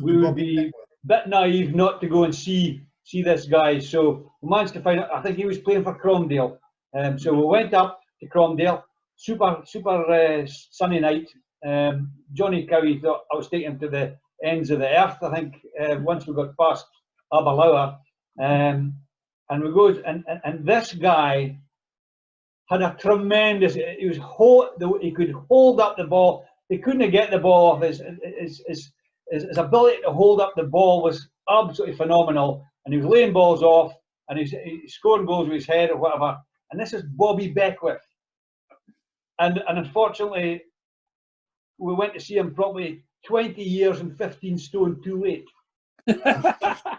we would be a bit naive not to go and see this guy. So we managed to find out, I think he was playing for Cromdale. So we went up to Cromdale, super sunny night. Johnny Cowie thought I was taking him to the ends of the earth, I think, once we got past Abalawa. And we go, and this guy had a tremendous, he could hold up the ball. He couldn't get the ball off. His ability to hold up the ball was absolutely phenomenal. And he was laying balls off, and he's scoring goals with his head or whatever. And this is Bobby Beckwith. And unfortunately, we went to see him probably 20 years and 15 stone too late.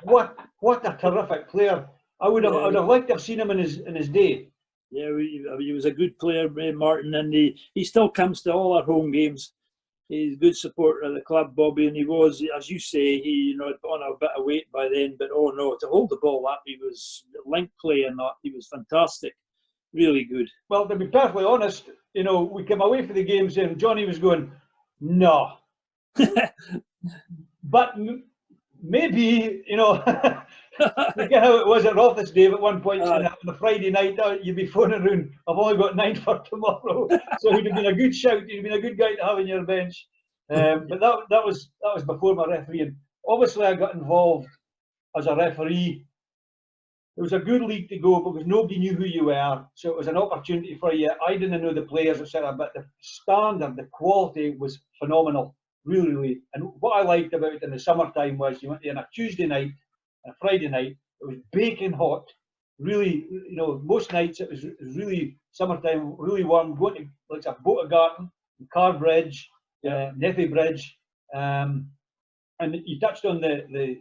What a terrific player. I would have liked to have seen him in his day. Yeah, he was a good player, Martin, and he still comes to all our home games. He's a good supporter of the club, Bobby, and he was, as you say, he had put on a bit of weight by then, but oh no, to hold the ball up, he was link play and that, he was fantastic, really good. Well, to be perfectly honest, you know, we came away from the games and Johnny was going, no. But maybe, you know, look at how it was at Rothes, Dave, at one point on a Friday night, you'd be phoning around, I've only got 9 for tomorrow. So he'd have been a good shout, he'd have been a good guy to have on your bench. But that was before my refereeing. Obviously, I got involved as a referee. It was a good league to go because nobody knew who you were. So it was an opportunity for you. I didn't know the players, etc. But the standard, the quality was phenomenal. Really, really. And what I liked about it in the summertime was you went in a Tuesday night, a Friday night, it was baking hot. Really, you know, most nights it was really summertime, really warm. Going to like a Boagarden, Carbridge, Neffy Bridge, and you touched on the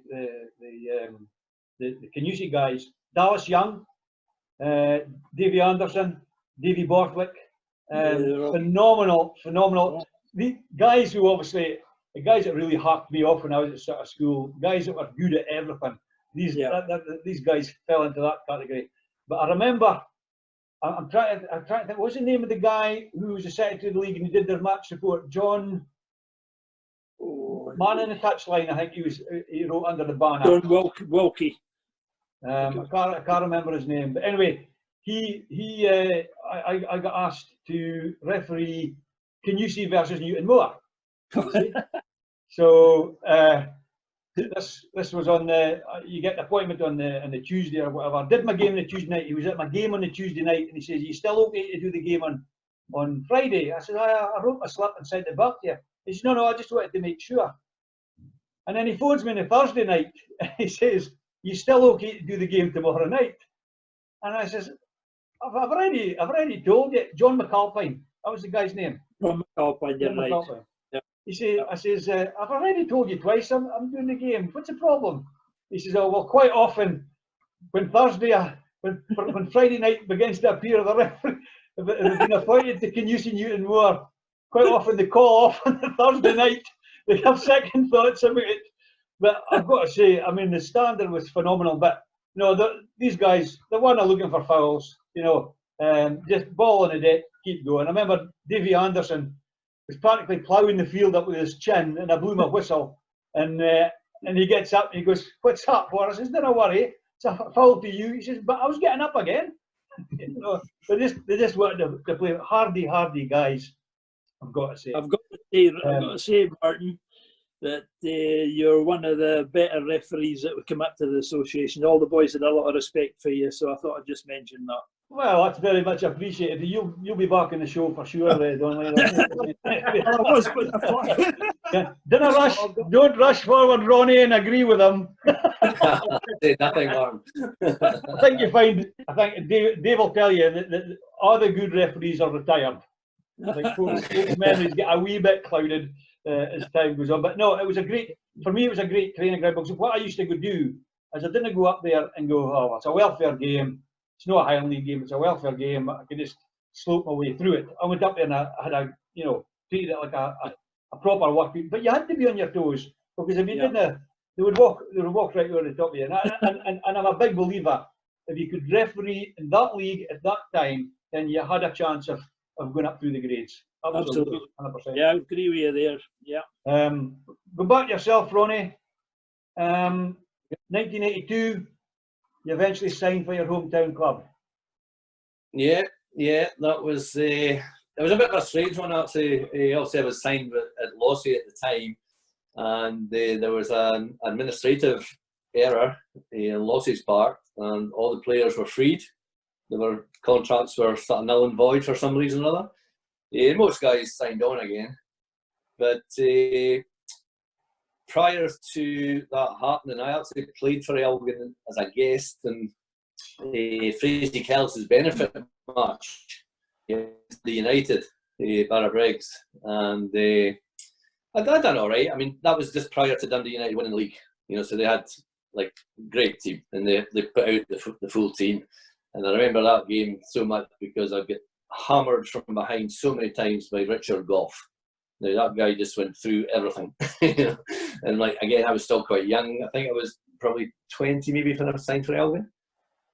Canusi guys, Dallas Young, Davy Anderson, Davy Borthwick, phenomenal. The guys who obviously, the guys that really hacked me off when I was at sort of school, guys that were good at everything. These guys fell into that category. But I remember, I'm trying to think, what's the name of the guy who was the secretary of the league and he did their match report? John, man in the touchline, I think he wrote under the banner. John Wilkie. I can't remember his name, but anyway, I got asked to referee Canusi versus Newton Moore. So this was on the, you get the appointment on the Tuesday or whatever. I did my game on the Tuesday night. He was at my game on the Tuesday night, and he says, "Are you still okay to do the game on Friday?" I said, I wrote my slip and sent it back to you. He says, no, I just wanted to make sure. And then he phones me on the Thursday night. He says, "You still okay to do the game tomorrow night?" And I says, I've already told you, John McAlpine. That was the guy's name. John McAlpine, you're right. Yeah. He says, I says, "I've already told you twice. I'm doing the game. What's the problem?" He says, "Oh well, quite often when Friday night begins to appear, the referee have been appointed to Canusi Newton Moore. quite often they call off on the Thursday night. They have second thoughts about it. But I've got to say, I mean, the standard was phenomenal. But these guys, they weren't looking for fouls. Just ball on the deck, keep going. I remember Davy Anderson was practically ploughing the field up with his chin, and I blew my whistle, and he gets up and he goes, "What's up, Warren?" I says, "Don't worry, it's a foul to you." He says, "But I was getting up again." They just wanted to play hardy guys. I've got to say. I've got to say, Martin, that you're one of the better referees that would come up to the association. All the boys had a lot of respect for you, so I thought I'd just mention that. Well, that's very much appreciated. You'll be back in the show for sure, Donnelly. Don't rush forward, Ronnie, and agree with him. Say nothing, Martin. I think Dave will tell you that all the good referees are retired. I think folks' memories get a wee bit clouded as time goes on. But no, it was a great training ground, because what I used to go do is I didn't go up there and go, "Oh, it's a welfare game. It's not a Highland League game, it's a welfare game. I can just slope my way through it." I went up there and I had treated it like a proper work week. But you had to be on your toes, because if you didn't, they would walk right over the top of you. And I'm a big believer, if you could referee in that league at that time, then you had a chance of going up through the grades. Absolutely. 100%. Yeah, I agree with you there. Yeah. Go back to yourself, Ronnie. 1982. You eventually signed for your hometown club. Yeah, that was it was a bit of a strange one, actually. Obviously, I was signed at Lossy at the time, and there was an administrative error in Lossy's part, and all the players were freed. Contracts were sort of null and void for some reason or other. Most guys signed on again, but prior to that happening, I actually played for Elgin as a guest in Frazy Kells' benefit match against the United, Barra Briggs, and I done all right. I mean, that was just prior to Dundee United winning the league, so they had like great team, and they put out the full team. And I remember that game so much because I got hammered from behind so many times by Richard Goff. Now, that guy just went through everything. And again, I was still quite young. I think I was probably 20 maybe when I was signed for Elgin.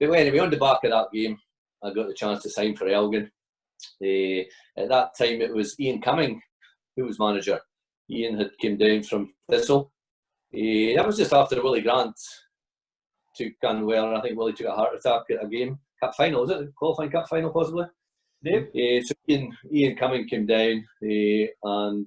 But anyway, on the back of that game, I got the chance to sign for Elgin. At that time, it was Ian Cumming who was manager. Ian had came down from Thistle. That was just after Willie Grant took unwell. I think Willie took a heart attack at a game. Cup final, is it? Qualifying cup final, possibly? So Ian Cumming came down and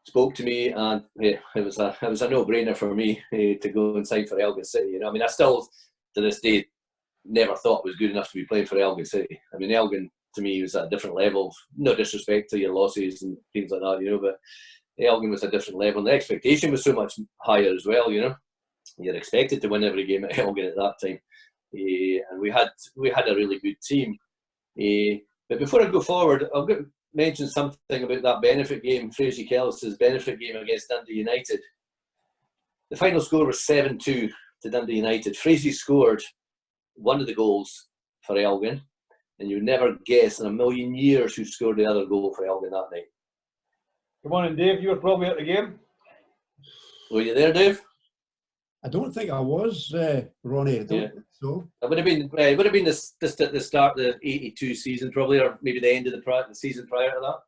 spoke to me, and it was a no-brainer for me to go and sign for Elgin City. I mean, I still to this day never thought I was good enough to be playing for Elgin City. I mean, Elgin to me was at a different level. No disrespect to your Losses and teams like that, but Elgin was a different level, and the expectation was so much higher as well. You're expected to win every game at Elgin at that time, and we had a really good team. But before I go forward, I'll mention something about that benefit game, Frazy Kells' benefit game against Dundee United. The final score was 7-2 to Dundee United. Frazy scored one of the goals for Elgin, and you would never guess in a million years who scored the other goal for Elgin that night. Come on, and Dave, you were probably at the game. Were you there, Dave? I don't think I was, Ronnie. I don't think so. It would have been this at the start of the '82 season, probably, or maybe the end of the season prior to that.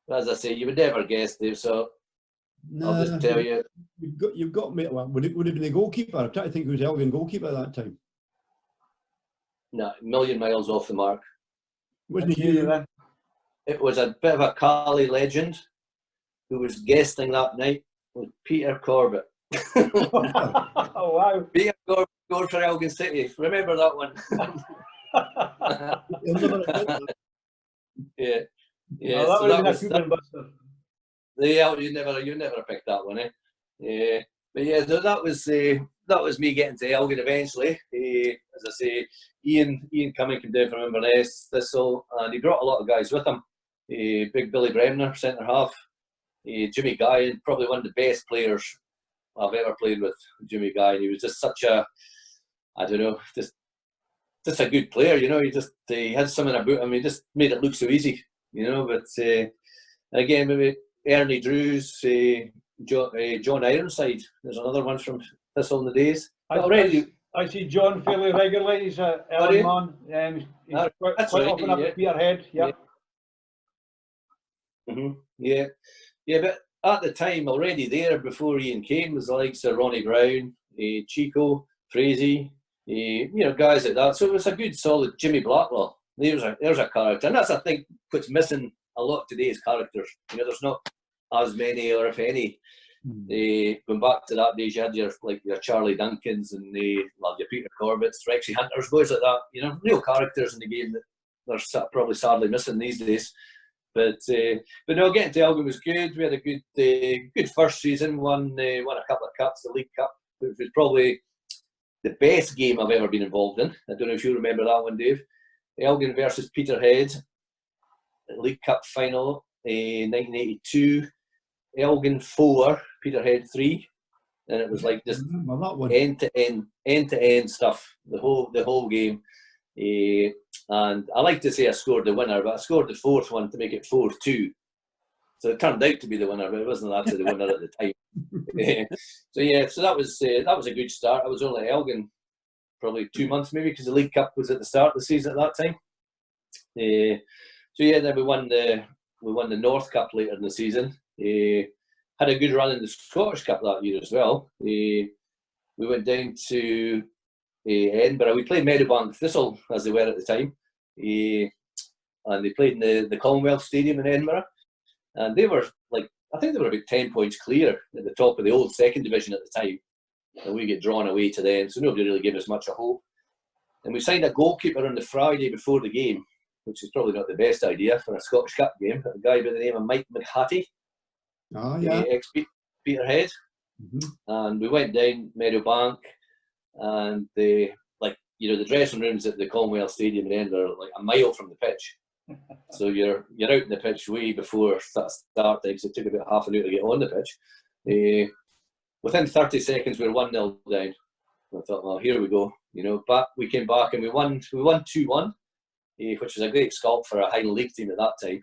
But as I say, you would never guess, Dave. So I'll just tell you. You've got me. Well, would it have been the goalkeeper? I'm trying to think who was Elgin goalkeeper at that time. No, a million miles off the mark. Wasn't it you then? It was a bit of a Cali legend who was guesting that night with Peter Corbett. Oh wow! Peter Corbett scored for Elgin City. Remember that one? Yeah. Well, that would have been a Cuban buster. Yeah, you never picked that one, eh? Yeah, but yeah, that was me getting to Elgin eventually. As I say, Ian Cumming came down from Inverness, Thistle, and he brought a lot of guys with him. Big Billy Bremner, centre half. Jimmy Guy, probably one of the best players I've ever played with. Jimmy Guy, and he was just such a, I don't know, just a good player. He had something about him. He just made it look so easy. you know. But again, maybe Ernie Drews, John Ironside. There's another one from Thistle in the days. I see John fairly regularly. He's an early man. He's quite often up at Peterhead. Yeah. Yeah, but at the time, already there before Ian came, was the likes of Ronnie Brown, Chico, Frazee, you know, guys like that. So it was a good, solid Jimmy Blackwell. There's a character, and that's, I think, what's missing a lot of today's characters. You know, there's not as many, or if any. Going back to that days, you had your Charlie Duncans and your Peter Corbett's, Rexy Hunters, boys like that. You know, real characters in the game that they're probably sadly missing these days. But no, getting to Elgin was good. We had a good first season. Won a couple of cups, the League Cup, which was probably the best game I've ever been involved in. I don't know if you remember that one, Dave. Elgin versus Peterhead, League Cup final, 1982. Elgin 4, Peterhead 3, and it was like just end to end stuff. The whole game. And I like to say I scored the winner, but I scored the fourth one to make it 4-2. So it turned out to be the winner, but it wasn't actually the winner at the time. So that was a good start. I was only at Elgin probably 2 months maybe, because the League Cup was at the start of the season at that time. Then we won the North Cup later in the season. Had a good run in the Scottish Cup that year as well. We went down to Edinburgh. We played Meadowbank Thistle, as they were at the time, and they played in the Commonwealth Stadium in Edinburgh, and they were I think they were about 10 points clear at the top of the old second division at the time, and we get drawn away to them, so nobody really gave us much of hope. And we signed a goalkeeper on the Friday before the game, which is probably not the best idea for a Scottish Cup game. A guy by the name of Mike McHattie, ex-Peterhead. And we went down Meadowbank, and the dressing rooms at the Commonwealth Stadium in Edinburgh are like a mile from the pitch. So you're out in the pitch way before that start time, so it took about half an hour to get on the pitch. Within 30 seconds, we were 1-0 down. I thought, well, here we go. You know, but we came back and we won 2-1, which was a great scalp for a Highland League team at that time.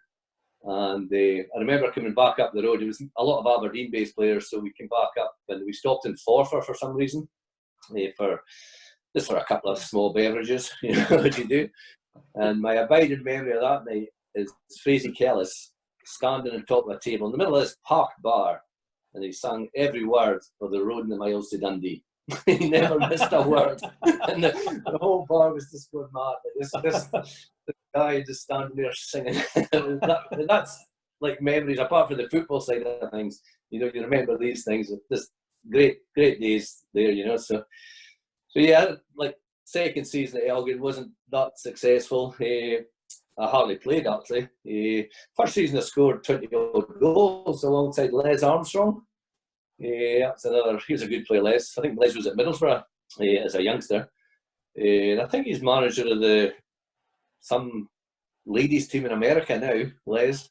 And I remember coming back up the road. It was a lot of Aberdeen-based players, so we came back up and we stopped in Forfar for some reason, for a couple of small beverages, you know what you do. And my abiding memory of that night is Frazee Kellis standing on top of a table in the middle of this park bar, and he sang every word of The Road and the Miles to Dundee. He never missed a word, and the whole bar was just going mad. This guy just standing there singing. That's like memories, apart from the football side of things. You know, you remember these things. Just great days there, you know. So yeah, like second season at Elgin wasn't that successful. I hardly played actually. First season I scored 20 goals alongside Les Armstrong. That's another. He was a good player, Les. I think Les was at Middlesbrough as a youngster. And I think he's manager of some ladies team in America now, Les.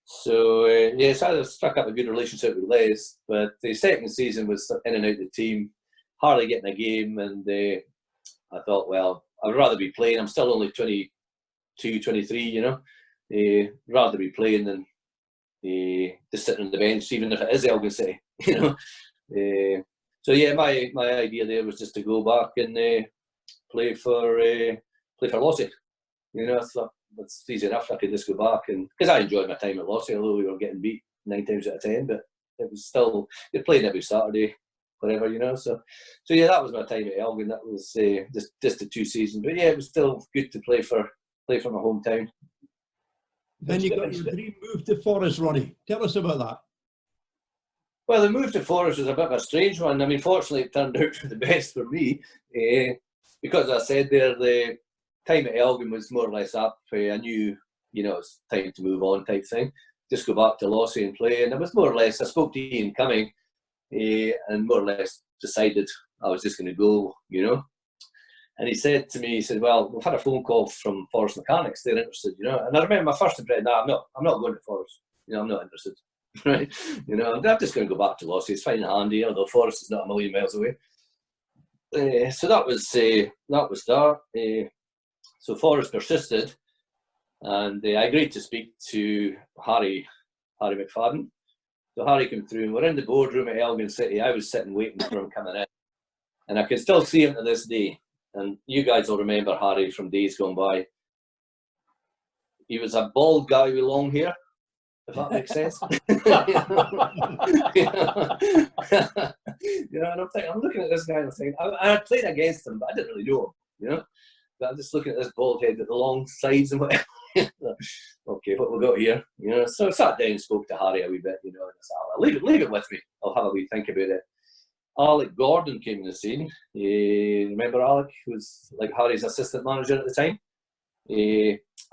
So I struck up a good relationship with Les. But the second season was in and out the team, hardly getting a game, and I thought, well, I'd rather be playing. I'm still only 22, 23, you know. Rather be playing than just sitting on the bench, even if it is Elgin City, you know. My idea there was just to go back and play for Lossy. You know, I thought that's easy enough. I could just go back, and because I enjoyed my time at Lossy, although we were getting beat 9 times out of 10, but it was still, they played every Saturday, whatever, you know. So that was my time at Elgin. That was just the 2 seasons, but yeah, it was still good to play for my hometown. Then you got your dream move to Forest, Ronnie. Tell us about that. Well, the move to Forest was a bit of a strange one. I mean, fortunately, it turned out for the best for me, because as I said there, the time at Elgin was more or less up. I knew, you know, it's time to move on type thing. Just go back to Lossy and play. And it was more or less, I spoke to Ian Cumming, and more or less decided I was just going to go, you know. And he said to me, he said, well, we've had a phone call from Forest Mechanics, they're interested, you know. And I remember my first impression, I'm not going to Forest, you know, I'm not interested, right? You know, I'm just going to go back to Lossy, it's fine and handy, although Forest is not a million miles away. So that was that. So Forest persisted, And I agreed to speak to Harry McFadden. So Harry came through, and we're in the boardroom at Elgin City. I was sitting waiting for him coming in, and I can still see him to this day. And you guys will remember Harry from days gone by. He was a bald guy with long hair, if that makes sense. And I'm looking at this guy and I'm thinking, I played against him, but I didn't really know him, But I'm just looking at this bald head with the long sides and whatever. Okay, what we got here? So I sat down and spoke to Harry a wee bit, and I said, leave it with me. I'll have a wee think about it. Alec Gordon came in the scene. Remember Alec, who was like Harry's assistant manager at the time?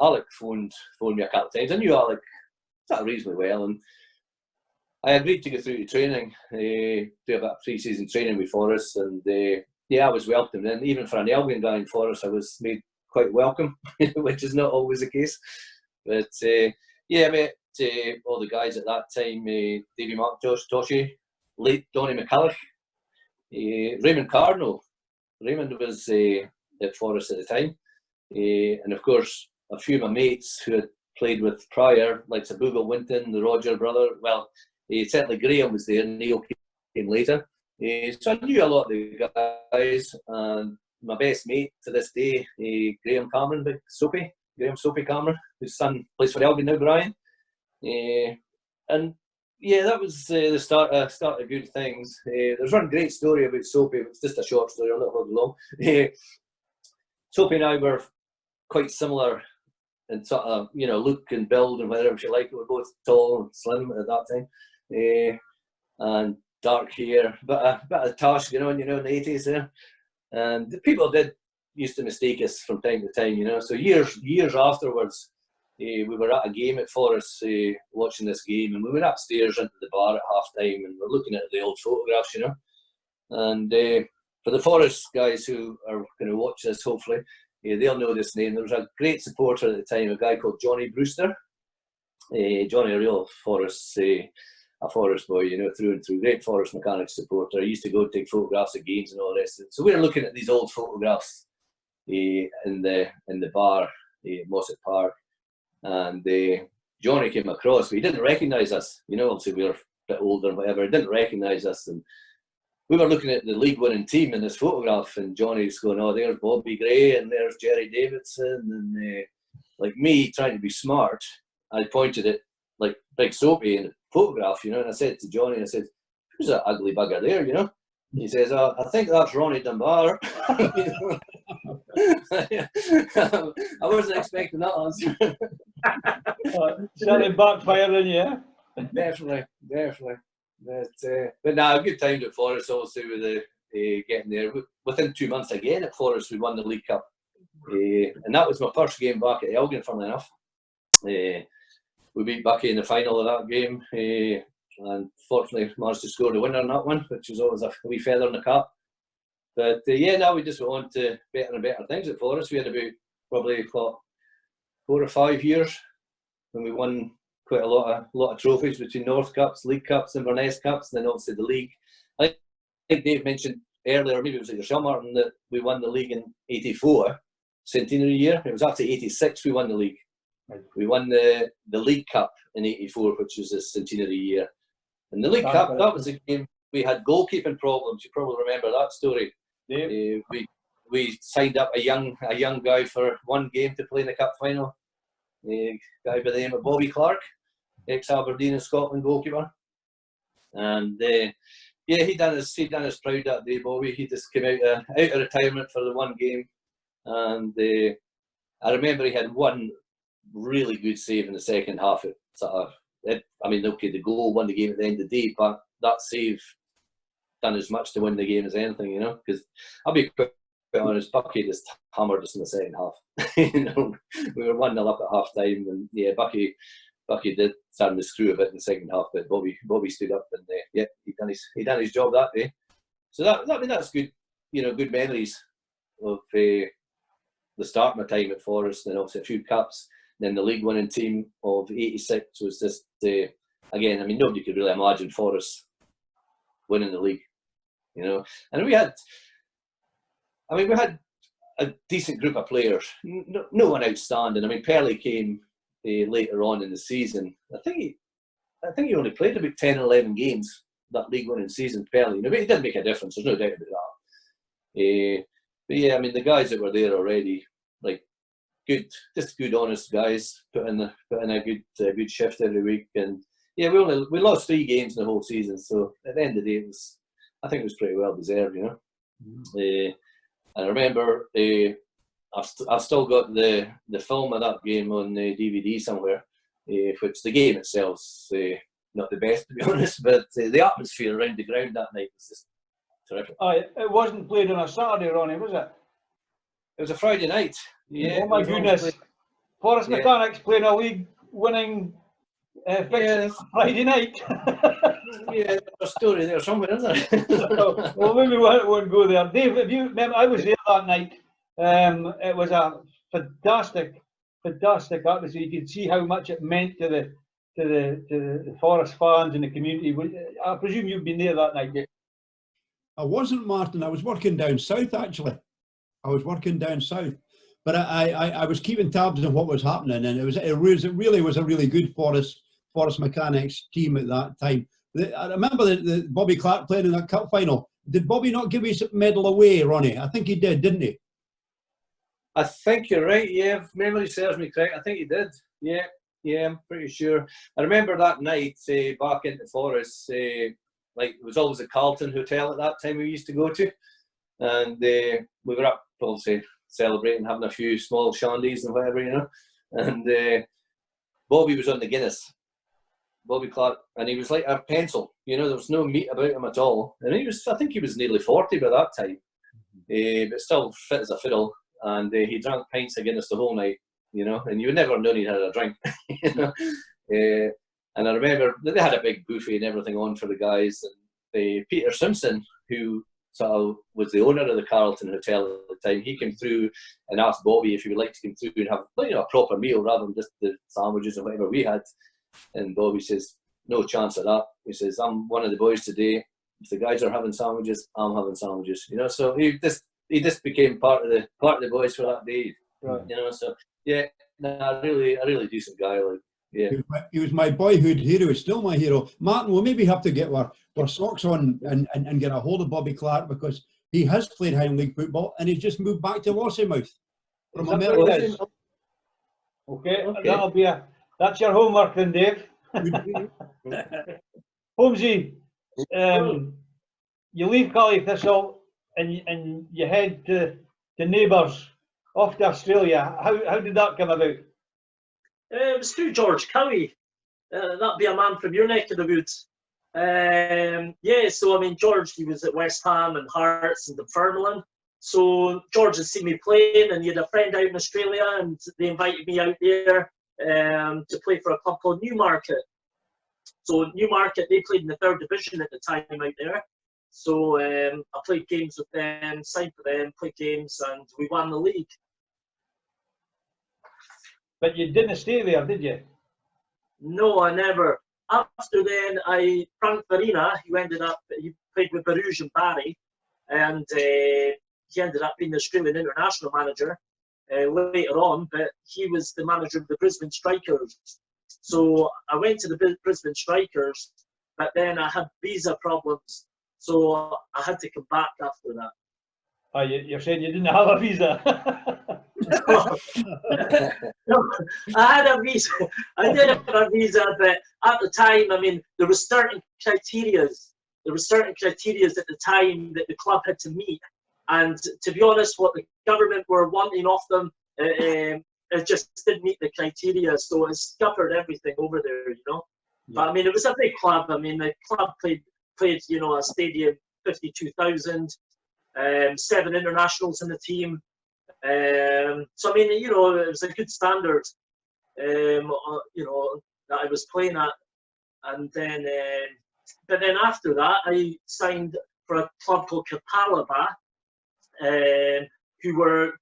Alec phoned me a couple of times. I knew Alec reasonably well, and I agreed to go through to training, do a bit of pre-season training with Forrest, and I was welcomed in. Even for an Elgin guy in Forrest, I was made quite welcome, which is not always the case. But I met all the guys at that time: Davy McIntosh, late Donny McCulloch, Raymond Cardinal. Raymond was at Forrest at the time, and of course a few of my mates who had played with prior, like Boogle Winton, the Roger brother. Well, certainly Graham was there. Neil came later. So I knew a lot of the guys, and my best mate to this day, Graham Cameron, Graham Soapy Cameron, whose son plays for Elgin now, Brian. And that was the start of good things. There's one great story about Soapy. It's just a short story, a little bit long. Soapy and I were quite similar in sort of, look and build and whatever you like. We were both tall and slim at that time. And dark hair, but a bit of tosh going on, in the 80s there. And the people used to mistake us from time to time, So years afterwards, we were at a game at Forest, watching this game, and we went upstairs into the bar at half time, and we're looking at the old photographs, And for the Forest guys who are going to watch this, hopefully, they'll know this name. There was a great supporter at the time, a guy called Johnny Brewster. Johnny, a real Forest, a Forest boy, through and through. Great Forest Mechanics supporter. I used to go and take photographs of games and all the rest of it. So we were looking at these old photographs in the bar at Mossett Park, and Johnny came across. But he didn't recognise us. Obviously we were a bit older and whatever. He didn't recognise us, and we were looking at the league-winning team in this photograph, and Johnny's going, "Oh, there's Bobby Gray, and there's Jerry Davidson," and like me trying to be smart, I pointed at like Big Soapy in the photograph, and I said to Johnny, I said, "Who's that ugly bugger there?" He says, "I think that's Ronnie Dunbar." I wasn't expecting that answer. Certainly backfiring, yeah. Definitely. But a good time at Forest, obviously, with the getting there. Within 2 months again at Forest, we won the League Cup. And that was my first game back at Elgin, funnily enough. We beat Bucky in the final of that game, and fortunately managed to score the winner in that one, which was always a wee feather in the cap. But now we just went on to better and better things at Forest. We had about probably 4 or 5 years when we won quite a lot of trophies between North Cups, League Cups, Inverness Cups, and then obviously the league. I think Dave mentioned earlier, maybe it was at yourself, Martin, that we won the league in '84, centenary year. It was actually '86 we won the league. We won the League Cup in '84, which was the centenary year. And the League Cup, that was a game we had goalkeeping problems. You probably remember that story. Yeah. We signed up a young guy for one game to play in the cup final. A guy by the name of Bobby Clark, ex-Aberdeen and Scotland goalkeeper. And he done his proud that day, Bobby. He just came out of retirement for the one game, and I remember he had one really good save in the second half. The goal won the game at the end of the day, but that save done as much to win the game as anything, because I'll be quite honest, Bucky just hammered us in the second half. We were 1-0 up at half time, and Bucky did turn the screw a bit in the second half, but Bobby stood up, and he done his job that day. So that's good, good memories of the start of my time at Forest, and obviously a few cups. Then the league winning team of '86 was just again. Nobody could really imagine Forest winning the league, And we had a decent group of players. No one outstanding. I mean, Perley came later on in the season. I think he only played about 10 or 11 games that league winning season, Perley. But it didn't make a difference. There's no doubt about that. But yeah, I mean, the guys that were there already, like, just good, honest guys, put in a good shift every week. And yeah, we lost 3 games in the whole season. So at the end of the day, I think it was pretty well deserved, you know. And I remember I've still got the film of that game on DVD somewhere, which the game itself's not the best, to be honest, but the atmosphere around the ground that night was just terrific. It wasn't played on a Saturday, Ronnie, was it? It was a Friday night. Yeah. Oh my goodness. Forest Mechanics playing a league winning fixture Friday night. Yeah, there's a story there somewhere, isn't there? Well, maybe we won't go there. Dave, if you remember, I was there that night. It was a fantastic atmosphere. You could see how much it meant to the Forest fans and the community. I presume you've been there that night. I wasn't, Martin. I was working down south, actually. I was working down south. But I was keeping tabs on what was happening, and it really was a really good Forest Mechanics team at that time. I remember the Bobby Clark playing in that cup final. Did Bobby not give his medal away, Ronnie? I think he did, didn't he? I think you're right, yeah. If memory serves me correct, I think he did. Yeah, I'm pretty sure. I remember that night back into Forest, like it was always a Carlton hotel at that time we used to go to. And we were up, obviously, celebrating, having a few small shandies and whatever, you know. And Bobby was on the Guinness, Bobby Clark, and he was like a pencil, you know. There was no meat about him at all. And I think he was nearly 40 by that time, but still fit as a fiddle. And he drank pints of Guinness the whole night, you know, and you would never have known he'd had a drink, you know. And I remember they had a big buffet and everything on for the guys. And Peter Simpson, who sort of was the owner of the Carlton Hotel at the time, he came through and asked Bobby if he would like to come through and have, you know, a proper meal rather than just the sandwiches and whatever we had. And Bobby says, no chance of that. He says, I'm one of the boys today. If the guys are having sandwiches, I'm having sandwiches. You know, so he just became part of the boys for that day. Right. You know, so yeah, a really decent guy. Like, yeah. He was my boyhood hero. He's still my hero. Martin, we'll maybe have to get our socks on and get a hold of Bobby Clark, because he has played Highland League football and he's just moved back to Lossiemouth from America. Okay, that's your homework then, Dave. Holmesy, you leave Cali Thistle and you head to neighbours off to Australia. How did that come about? It was through George Cowie. That'd be a man from your neck of the woods. Yeah, so I mean, George, he was at West Ham and Hearts and Dunfermline. So George had seen me playing, and he had a friend out in Australia, and they invited me out there to play for a club called Newmarket. So Newmarket, they played in the 3rd division at the time out there. So I played games with them, signed for them, played games, and we won the league. But you didn't stay there, did you? No, I never. After then, Frank Farina, he played with Barouge and Barry, and he ended up being the Australian international manager later on, but he was the manager of the Brisbane Strikers. So I went to the Brisbane Strikers, but then I had visa problems, so I had to come back after that. Oh, you're saying you didn't have a visa? No, I had a visa. I did have a visa, but at the time, I mean, there were certain criteria. There were certain criteria at the time that the club had to meet, and to be honest, what the government were wanting off them, it just didn't meet the criteria. So it scuppered everything over there, you know. Yeah. But I mean, it was a big club. I mean, the club played, you know, a stadium 52,000, 7 internationals in the team. So I mean, you know, it was a good standard, you know, that I was playing at. And then, but then after that, I signed for a club called Kapalaba, who were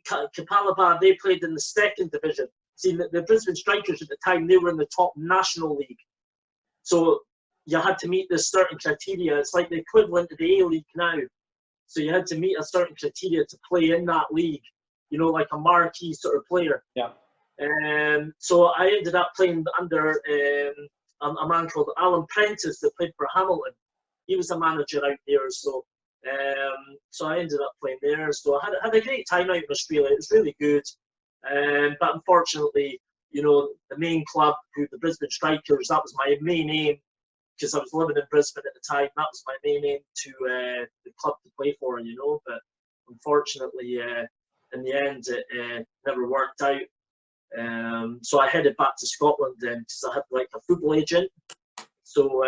Kapalaba. They played in the 2nd division. See, the Brisbane Strikers at the time, they were in the top national league. So you had to meet this certain criteria. It's like the equivalent of the A-League now. So you had to meet a certain criteria to play in that league, you know, like a marquee sort of player. Yeah. So I ended up playing under a man called Alan Prentice that played for Hamilton. He was a manager out there, so I ended up playing there. So I had a great time out in Australia. It was really good, but unfortunately, you know, the main club, the Brisbane Strikers, that was my main aim, because I was living in Brisbane at the time. That was my main aim to the club to play for, you know. But unfortunately, in the end, it never worked out. So I headed back to Scotland because I had like a football agent. So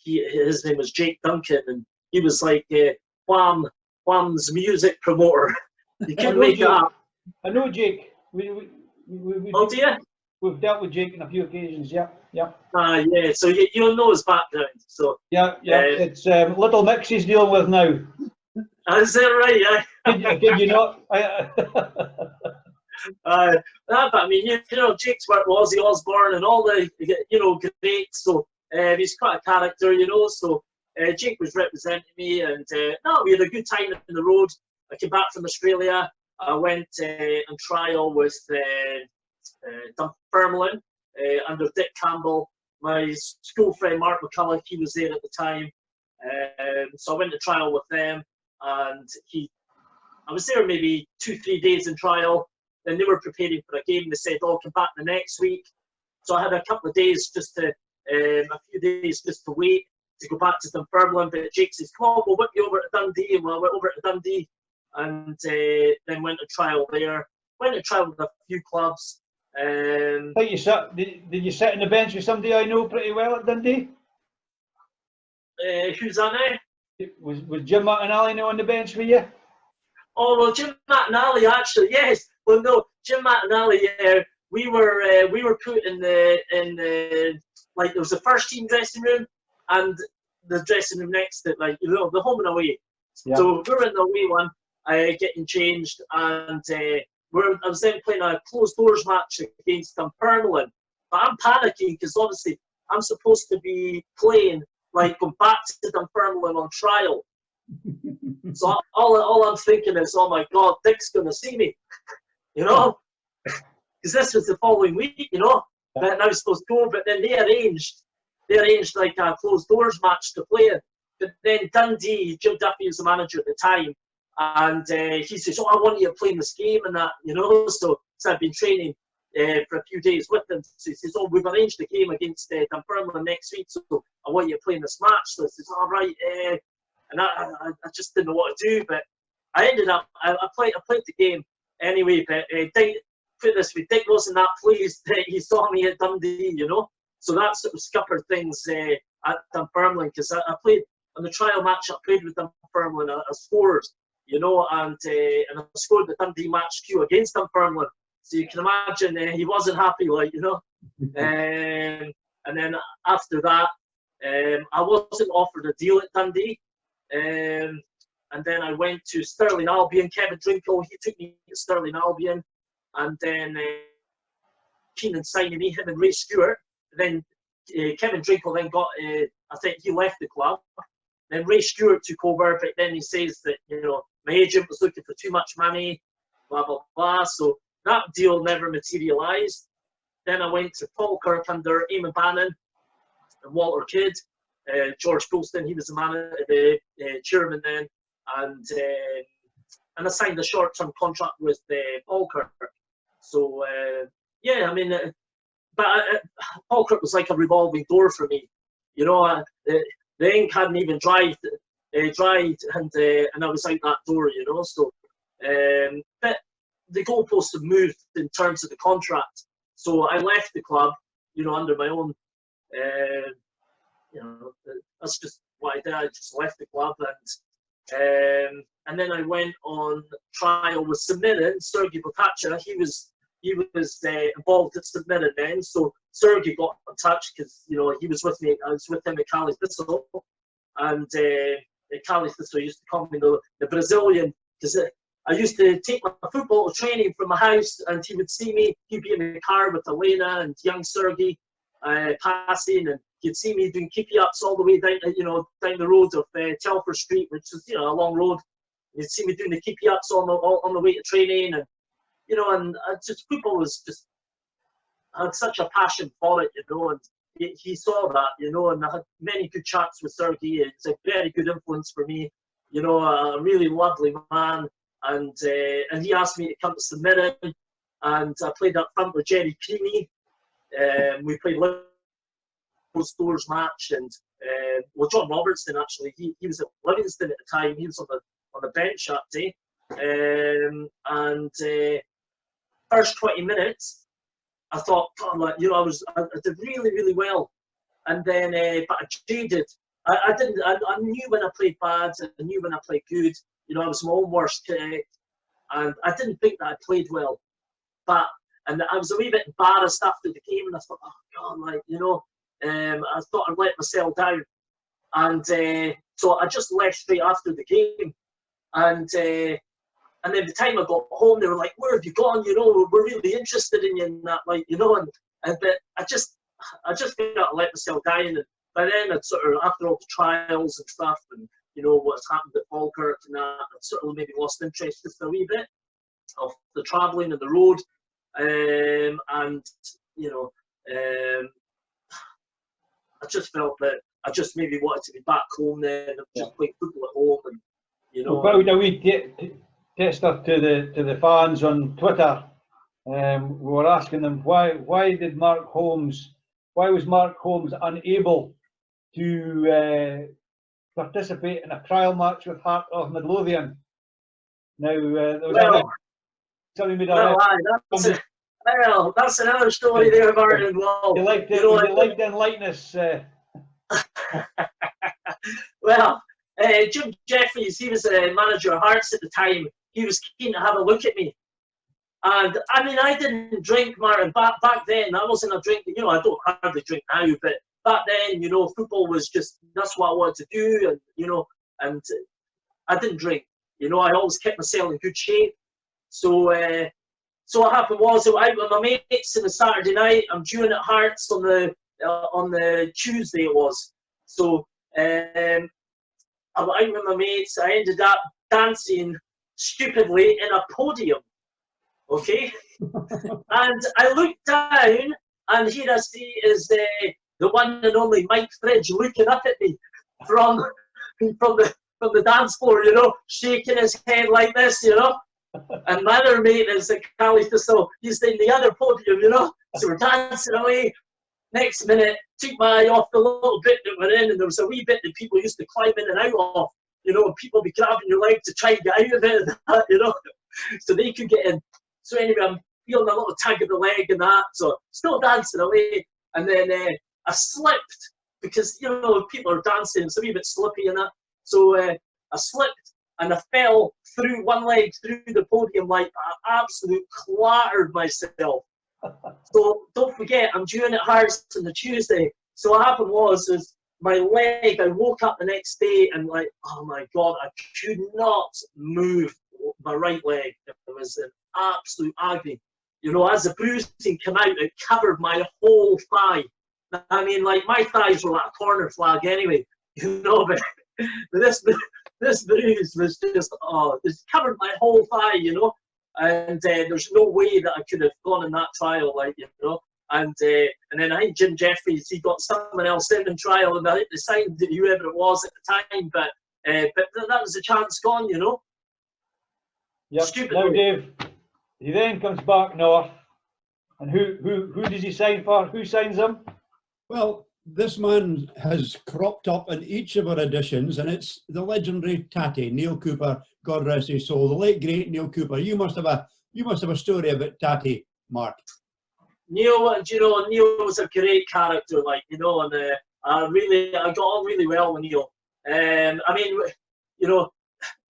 his name was Jake Duncan, and he was like Wham's music promoter. You couldn't make it up. I know Jake. Oh dear. We've dealt with Jake on a few occasions. Yeah, yeah. Yeah. So you'll know his background. So yeah. It's Little Mix he's dealing with now. Is that right? Yeah. Did you not? But I mean, you know, Jake's worked with Ozzy Osbourne and all the, you know, greats. So he's quite a character, you know. So Jake was representing me, and no, we had a good time on the road. I came back from Australia. I went on trial with Dunfermline under Dick Campbell. My school friend Mark McCulloch, he was there at the time. So I went to trial with them, and I was there maybe 2-3 days in trial. Then they were preparing for a game. They said, "Oh, come back the next week." So I had a couple of days a few days just to wait to go back to Dunfermline. But Jake says, "Come on, we'll whip you over to Dundee." And I went over to Dundee, and then went to trial there. Went to trial with a few clubs. Did you sit on the bench with somebody I know pretty well at Dundee? Who's that now? Was Jim McInally on the bench with you? Oh well, Jim McInally actually, yes. Well, no, Jim McInally. We were put in the like there was a first team dressing room and the dressing room next to it, like, you know, the home and away. Yeah. So we were in the away one, getting changed, and I was then playing a closed doors match against Dunfermline. But I'm panicking because obviously I'm supposed to be playing, like, going back to Dunfermline on trial. So all I'm thinking is, oh my God, Dick's going to see me, you know, because this was the following week, you know, and I was supposed to go, but then they arranged like a closed doors match to play in. But then Dundee, Jim Duffy was the manager at the time, and he says, "Oh, I want you to play in this game," and that, you know. So I've been training for a few days with them. So he says, "Oh, we've arranged the game against Dunfermline next week, so I want you to play in this match." So I says, "All right." And I just didn't know what to do, but I ended up, I played the game anyway, but Dick, put it this way, Dick wasn't that pleased that he saw me at Dundee, you know. So that sort of scuppered things at Dunfermline, because I played, on the trial match I played with Dunfermline, I scored, you know, and I scored the Dundee match Q against Dunfermline. So you can imagine he wasn't happy, like, you know. And then after that, I wasn't offered a deal at Dundee. And then I went to Stirling Albion. Kevin Drinkle, he took me to Stirling Albion, and then Keenan signing me, him and Ray Stewart. Then Kevin Drinkle then got, I think he left the club. Then Ray Stewart took over, but then he says that, you know, my agent was looking for too much money, blah blah blah. So that deal never materialised. Then I went to Falkirk under Eamon Bannon and Walter Kidd. George Colston, he was the chairman then, and I signed a short-term contract with Falkirk. So yeah, I mean, but Falkirk was like a revolving door for me, you know. The ink hadn't even dried, and I was out that door, you know. So, but the goalposts have moved in terms of the contract. So I left the club, you know, under my own. You know, that's just what I did. I just left the club, and then I went on trial with St Mirren. Sergei Bokacha, he was involved at St Mirren then. So Sergei got in touch because, you know, he was with me. I was with him at Cali Thistle, and Cali Thistle used to call me the Brazilian, because I used to take my football training from my house, and he would see me. He'd be in the car with Elena and young Sergei, passing, and you'd see me doing keepy-ups all the way down, down the road of Telford Street, which is, a long road. You'd see me doing the keepy-ups on the way to training, and and just football was just, I had such a passion for it, and he saw that, and I had many good chats with Sergei. It's a very good influence for me, a really lovely man, and he asked me to come to St Mirren, and I played up front with Jerry Creaney. We played Liverpool's doors match, and John Robertson actually, he was at Livingston at the time. He was on the bench that day, and first 20 minutes, I thought, God, I did really, really well, and then but I jaded. I knew when I played bad, I knew when I played good. I was my own worst critic, and I didn't think that I played well, and I was a wee bit embarrassed after the game, and I thought, oh God, I thought I'd let myself down, and so I just left straight after the game, and then by the time I got home, they were like, "Where have you gone? We're really interested in you," and that, but I just felt I let myself down, and by then I'd sort of, after all the trials and stuff, and what's happened at Falkirk and that, I'd sort of maybe lost interest just a wee bit of the travelling and the road, and I just felt that I just maybe wanted to be back home then, and just play football at home, and About a wee tester to the fans on Twitter. We were asking them why was Mark Holmes unable to participate in a trial match with Heart of Midlothian? Now there was that's another story there, Martin. Well, you liked it. You liked the lightness. Well, Jim Jeffries, he was a manager of Hearts at the time. He was keen to have a look at me, and I mean, I didn't drink, Martin. Back then, I wasn't a drinker. I don't hardly drink now, but back then, football was just, that's what I wanted to do, and I didn't drink. I always kept myself in good shape. So what happened was, I was out with my mates on a Saturday night. I'm due in at Hearts on the Tuesday it was. So I was out with my mates. I ended up dancing stupidly in a podium. Okay, and I looked down, and here I see is the one and only Mike Fridge looking up at me from the dance floor, shaking his head like this, and my other mate is Cali Thistle. He's in the other podium, so we're dancing away. Next minute, took my eye off the little bit that we're in, and there was a wee bit that people used to climb in and out of, people be grabbing your leg to try and get out of it, and that, so they could get in. So anyway, I'm feeling a little tug of the leg and that, so still dancing away, and then I slipped, because people are dancing, it's a wee bit slippy and that, so I slipped and I fell through one leg through the podium, like I absolutely clattered myself. So don't forget, I'm due in at Hearts on the Tuesday. So what happened was my leg, I woke up the next day and like, oh my God, I could not move my right leg. It was an absolute agony. As the bruising came out, it covered my whole thigh. I mean, like, my thighs were like a corner flag anyway, but this bruise was just, it covered my whole thigh, and there's no way that I could have gone in that trial, and then I think Jim Jeffries, he got someone else in trial, and I think they signed whoever it was at the time, but that was a chance gone, Yep. Stupid. Now, Dave, he then comes back north, and who does he sign for? Who signs him? Well, this man has cropped up in each of our editions, and it's the legendary Tatty, Neil Cooper, God rest his soul, the late great Neil Cooper. You must have a story about Tatty, Mark. Neil, Neil was a great character, and I got on really well with Neil. I mean,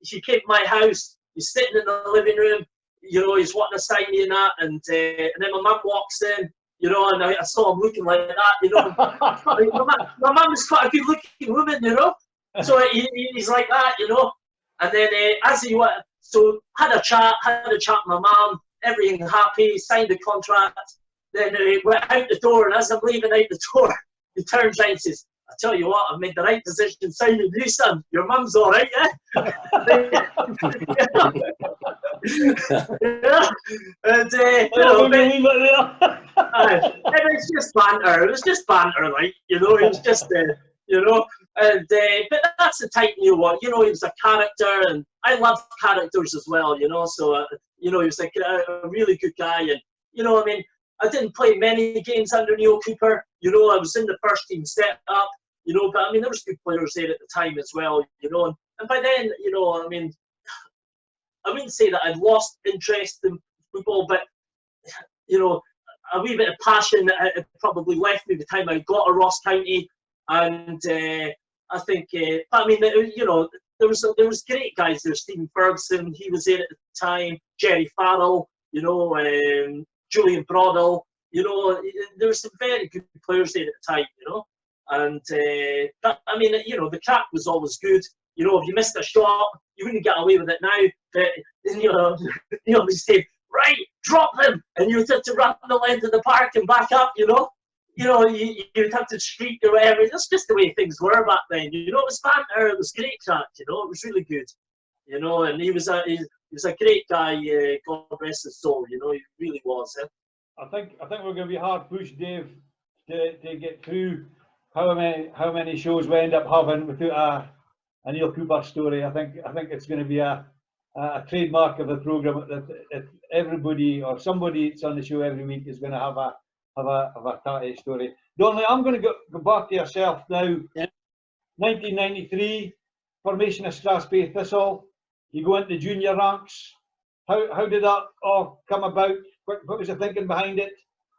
he came to my house, he's sitting in the living room, he's wanting to sign me and that, and then my mum walks in, and I saw him looking like that, my mum is quite a good looking woman, so he's like that, and then as he went, so had a chat with my mum, everything happy, signed the contract, then went out the door, and as I'm leaving out the door, he turns around and says, I tell you what, I've made the right decision signing you, son. Your mum's all right, yeah? Yeah. And, you know, but, it was just banter. It was just banter, like, you know, it was just, you know, and, but that's the type you know, you know, he was a character, and I love characters as well, you know, so, you know, he was like a really good guy, and, you know, I mean, I didn't play many games under Neil Cooper, you know, I was in the first team set up, you know, but I mean, there was good players there at the time as well, you know, and by then, you know, I mean, I wouldn't say that I'd lost interest in football, but, you know, a wee bit of passion that had probably left me by the time I got to Ross County, and I think, I mean, you know, there was great guys there. Stephen Ferguson, he was there at the time. Jerry Farrell, you know, Julian Broadell, you know, there were some very good players there at the time, you know. And I mean, you know, the crack was always good. You know, if you missed a shot, you wouldn't get away with it now. But you know, they say, right, drop them, and you would have to run the length of the park and back up. You know, you'd have to streak or whatever. That's just the way things were back then. You know, it was banter. It was great crack. You know, it was really good. You know, and he was a great guy. God rest his soul. You know, he really was. I think we're going to be hard pushed, Dave, to get through how many shows we end up having without a Neil Cooper story. I think it's going to be a trademark of the programme that everybody or somebody that's on the show every week is going to have a tatty story. Donnelly, I'm going to go back to yourself now. Yep. 1993, formation of Strathspey Thistle. You go into junior ranks. How did that all come about? What was the thinking behind it?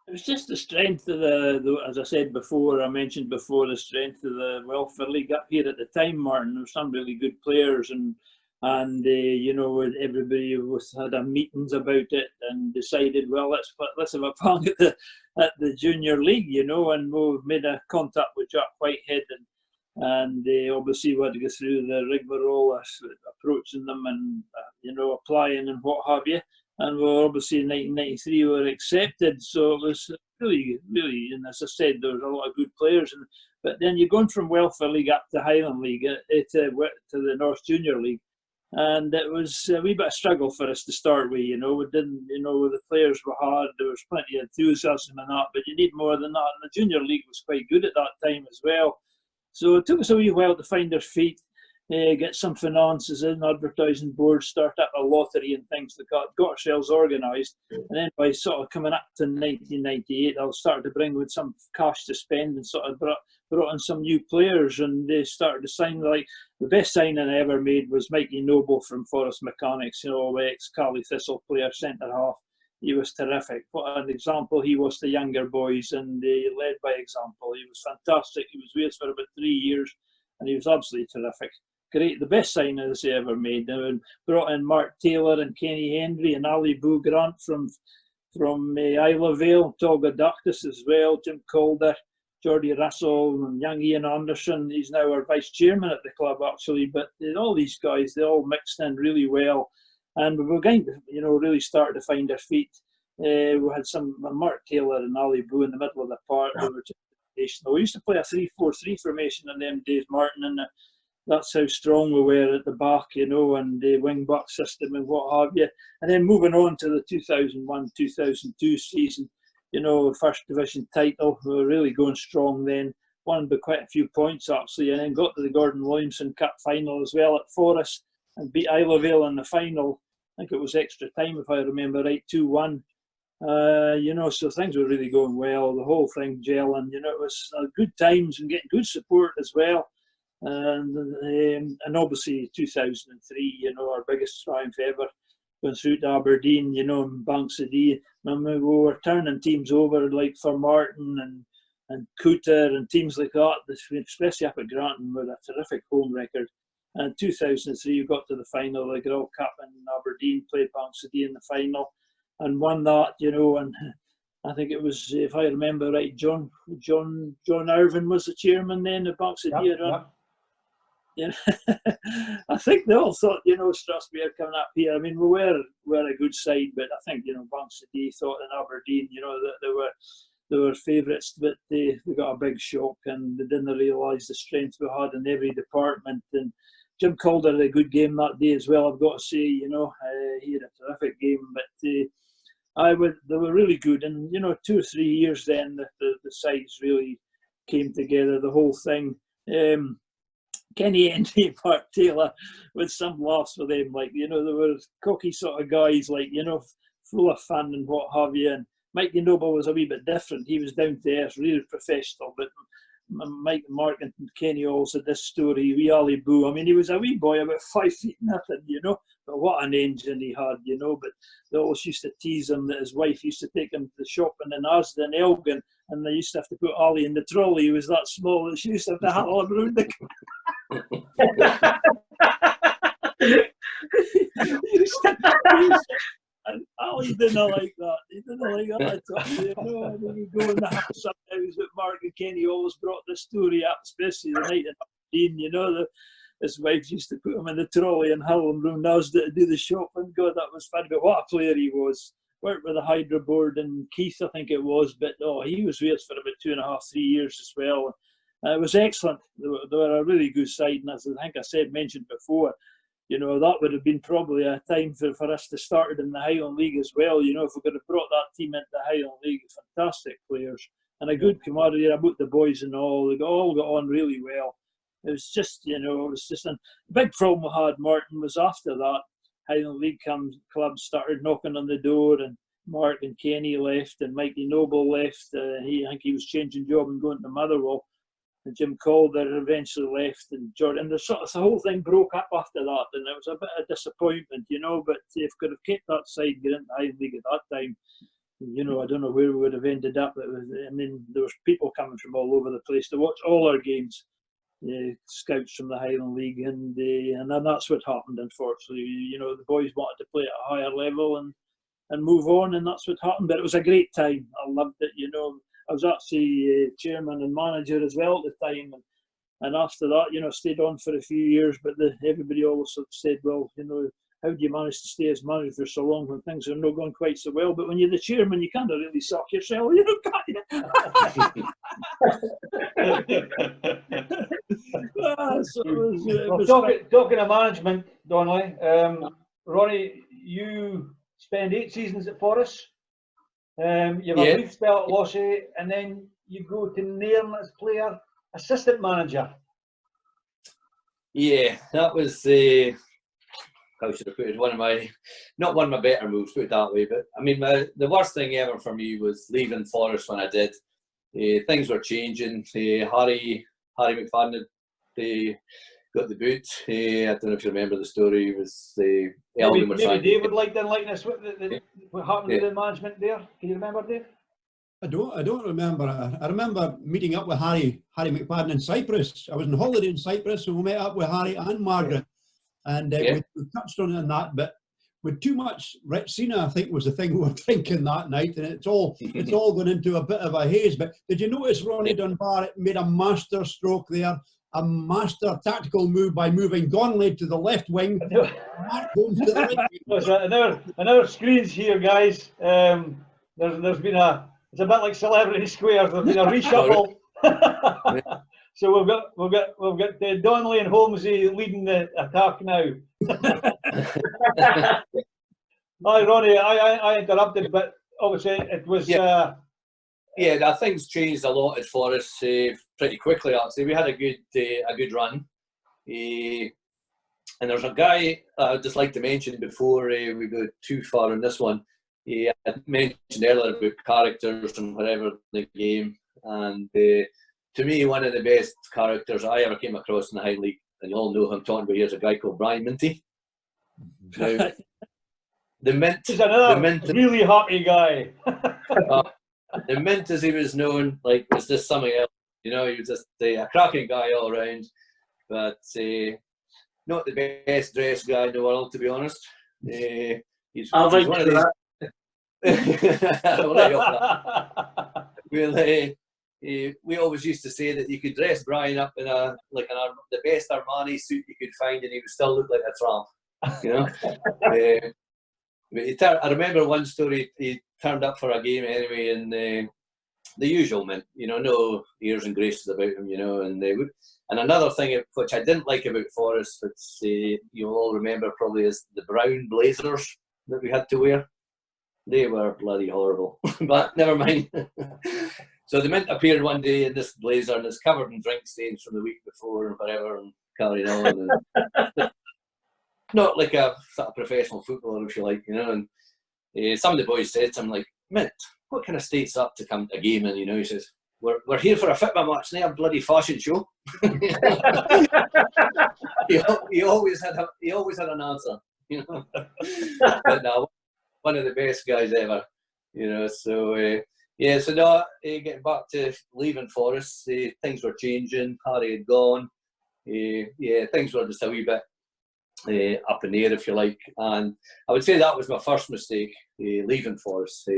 It was just the strength of the as I said before, I mentioned before, the strength of the welfare league up here at the time, Martin. There were some really good players, and you know, everybody had a meetings about it and decided, well, let's have a bang at the junior league, you know, and we made a contact with Jack Whitehead, and obviously we had to go through the rigmarole of approaching them and you know, applying and what have you. And we were obviously in 1993 we were accepted, so it was really, and as I said, there was a lot of good players. But then you're going from welfare league up to Highland League to the North Junior League, and it was a wee bit of struggle for us to start with. You know, we didn't, you know, the players were hard. There was plenty of enthusiasm and that, but you need more than that. And the Junior League was quite good at that time as well. So it took us a wee while to find our feet. Get some finances in, advertising boards, start up a lottery and things like that, got ourselves organised. And then by sort of coming up to 1998, I started to bring with some cash to spend and sort of brought in some new players, and they started to sign. Like the best signing I ever made was Mikey Noble from Forest Mechanics, you know, ex-Cali Thistle player, centre half. He was terrific. What an example he was to younger boys, and he led by example. He was fantastic. He was with us for about 3 years, and he was absolutely terrific. Great, the best signings they ever made. And brought in Mark Taylor and Kenny Henry and Ali Boo Grant from Isla Vale, Tolga Dactus as well, Jim Calder, Geordie Russell, and young Ian Anderson. He's now our vice chairman at the club, actually. But all these guys, they all mixed in really well, and we were going to, you know, really start to find our feet. We had some Mark Taylor and Ali Boo in the middle of the park. They were just, we used to play a 3-4-3 formation in them days, Martin, and that's how strong we were at the back, you know, and the wing back system and what have you. And then moving on to the 2001-2002 season, you know, first division title, we were really going strong then. Won by quite a few points actually, and then got to the Gordon Williamson Cup final as well at Forest and beat Isla Vale in the final. I think it was extra time if I remember right, 2-1. You know, so things were really going well, the whole thing gelling, you know, it was good times and getting good support as well. And obviously 2003, you know, our biggest triumph ever, going through to Aberdeen, you know, in Banks of Dee. And we were turning teams over like for Martin and Cooter and teams like that, especially up at Granton with a terrific home record. And 2003 we got to the final of the Grill Cup in Aberdeen, played Banks of Dee in the final and won that, you know. And I think it was, if I remember right, John Irvin was the chairman then of Banks of Dee. Yeah. I think they all thought, you know, Strathspey are coming up here. I mean, we were a good side, but I think, you know, Banks of Dee thought in Aberdeen, you know, that they were favourites, but they got a big shock and they didn't realise the strength we had in every department. And Jim Calder had a good game that day as well, I've got to say. You know, he had a terrific game, but they were really good. And you know, 2 or 3 years then the sides really came together. The whole thing. Kenny and Mark Taylor, with some laughs for them, like, you know, they were cocky sort of guys, like, you know, full of fun and what have you. And Mikey Noble was a wee bit different. He was down to earth, really professional. But Mike and Mark and Kenny always had this story, wee Ali Boo. I mean, he was a wee boy, about 5 feet nothing, you know. But what an engine he had, you know. But they always used to tease him that his wife used to take him to the shopping in Asda and Elgin, and they used to have to put Ali in the trolley. He was that small that she used to have to handle him around the And Ali didn't like that. He didn't like that at all. You know, and then you go in the house sometimes with Mark and Kenny always brought the story up, especially the night in Aberdeen, you know, his wife used to put him in the trolley and haul him round Asda to do the shopping. God, that was funny. But what a player he was. Worked with the Hydro Board and Keith, I think it was, but he was with us for about 2.5, 3 years as well. It was excellent. They were a really good side, and as I think I mentioned before, you know, that would have been probably a time for us to start in the Highland League as well. You know, if we could have brought that team into the Highland League, fantastic players and a good camaraderie about the boys and all. They all got on really well. It was just, you know, a big problem we had, Martin, was after that Highland League clubs started knocking on the door, and Mark and Kenny left, and Mikey Noble left. I think he was changing job and going to Motherwell. And Jim Calder eventually left, and Jordan. The whole thing broke up after that, and it was a bit of disappointment, you know. But if we could have kept that side getting into the Highland League at that time, you know, I don't know where we would have ended up. I mean, there was people coming from all over the place to watch all our games, scouts from the Highland League, and then that's what happened. Unfortunately, you know, the boys wanted to play at a higher level and move on, and that's what happened. But it was a great time. I loved it, you know. I was actually chairman and manager as well at the time, and after that, you know, stayed on for a few years. But everybody always said, well, you know, how do you manage to stay as manager for so long when things are not going quite so well? But when you're the chairman, you can't really suck yourself, you know, can't you? Talking of management, Donnelly, Ronnie, you spend 8 seasons at Forest. You have a brief spell at Lossy, and then you go to Nairn as player assistant manager. Yeah, that was how should I put it? Not one of my better moves, put it that way. But I mean, the worst thing ever for me was leaving Forest when I did. Things were changing. Harry McFadden got the boot. I don't know if you remember the story. It was Maybe David liked this. What happened to the management there? Can you remember, Dave? I don't remember. I remember meeting up with Harry McFadden in Cyprus. I was on holiday in Cyprus, and we met up with Harry and Margaret, and we touched on that. But with too much Retsina, I think was the thing we were drinking that night, and it's all gone into a bit of a haze. But did you notice Ronnie Dunbar made a master stroke there? A master tactical move by moving Donnelly to the left wing. Mark Holmes to the right wing. Another screens here, guys. There's been it's a bit like Celebrity Squares. There's been a reshuffle. So we've got Donnelly and Holmesy leading the attack now. Hi, Ronnie. I interrupted, but obviously it was. Yeah, things changed a lot at Forest pretty quickly. Actually, we had a good run, and there's a guy I'd just like to mention before we go too far on this one. I mentioned earlier about characters and whatever in the game, and to me, one of the best characters I ever came across in the High League, and you all know who I'm talking about here, is a guy called Brian Minty. Now, the Mint. He's another really happy guy. The Mint, as he was known, like, was just something else. You know, he was just a cracking guy all around, but not the best dressed guy in the world, to be honest. He's one of these. We always used to say that you could dress Brian up in the best Armani suit you could find, and he would still look like a tramp. You know. But I remember one story. He turned up for a game anyway, and the usual mint, you know, no airs and graces about them, you know. And they would. And another thing which I didn't like about Forest, which you'll all remember probably, is the brown blazers that we had to wear. They were bloody horrible, but never mind. So the mint appeared one day in this blazer, and it's covered in drink stains from the week before and whatever, and carrying on. And not like a sort of professional footballer, if you like, you know. And some of the boys said to him, like, Mint, what kind of state's up to come to a game in, you know? He says, we're here for a football match, not a bloody fashion show. he always had an answer, you know. But no, one of the best guys ever, you know. So yeah, so no, getting back to leaving Forest, things were changing. Harry had gone. Yeah, things were just a wee bit up in the air, if you like. And I would say that was my first mistake, leaving Forest.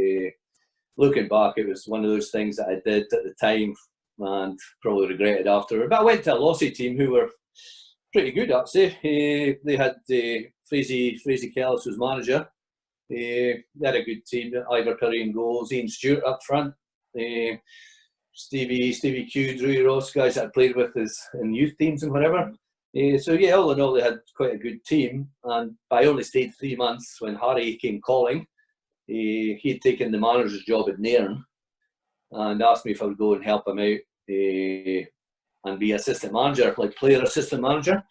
Looking back, it was one of those things that I did at the time and probably regretted after. But I went to a Lossy team who were pretty good, actually. They had Freezy Kellis was manager. They had a good team. Ivor Curry in goals, Ian Stewart up front. Stevie Q, Drew Ross, guys that I played with in youth teams and whatever. So yeah, all in all, they had quite a good team. And I only stayed 3 months when Harry came calling. He had taken the manager's job at Nairn and asked me if I would go and help him out and be assistant manager, like player assistant manager,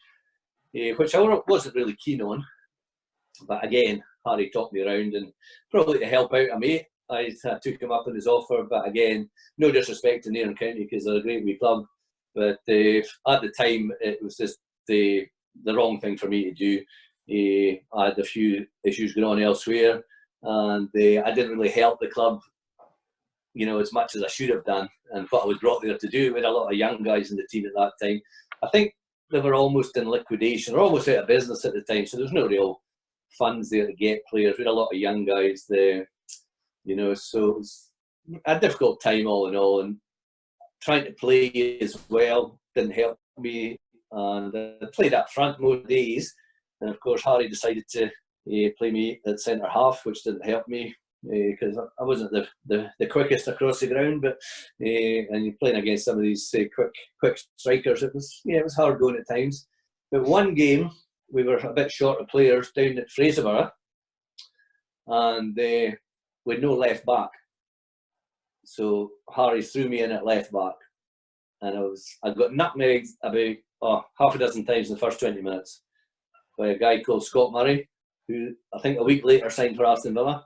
which I wasn't really keen on. But again, Harry talked me around, and probably to help out a mate, I took him up on his offer. But again, no disrespect to Nairn County because they're a great wee club. But at the time, it was just the wrong thing for me to do. I had a few issues going on elsewhere, and I didn't really help the club, you know, as much as I should have done, and what I was brought there to do. We had a lot of young guys in the team at that time. I think they were almost in liquidation, or almost out of business at the time, so there's no real funds there to get players. We had a lot of young guys there, you know, so it was a difficult time all in all, and trying to play as well didn't help me. And I played up front most days, and of course Harry decided to play me at centre half, which didn't help me because I wasn't the quickest across the ground. But and you're playing against some of these quick strikers, it was hard going at times. But one game we were a bit short of players down at Fraserburgh, and with no left back. So Harry threw me in at left back, and I got nutmegged about half a dozen times in the first 20 minutes by a guy called Scott Murray, who I think a week later signed for Aston Villa.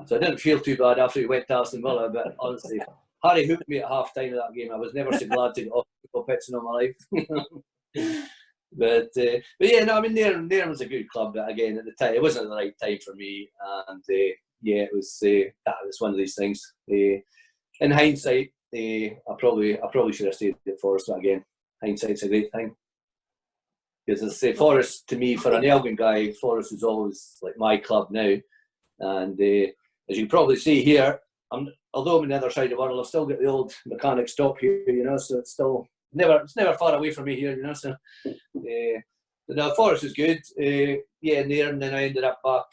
So I didn't feel too bad after he went to Aston Villa, but honestly, Harry hooked me at half time of that game. I was never so glad to get off the football pitch in all my life. But yeah, no, I mean, Nairn was a good club, but again, at the time, it wasn't the right time for me, and yeah, it was that was one of these things. In hindsight, I probably should have stayed at Forest, but again, hindsight's a great thing. Because as I say, Forest, to me, for an Elgin guy, Forest is always like my club now. And as you can probably see here, although I'm on the other side of the world, I've still got the old mechanic stop here, you know, so it's never far away from me here, you know. So no, Forest is good. Yeah, Nairn, and then I ended up back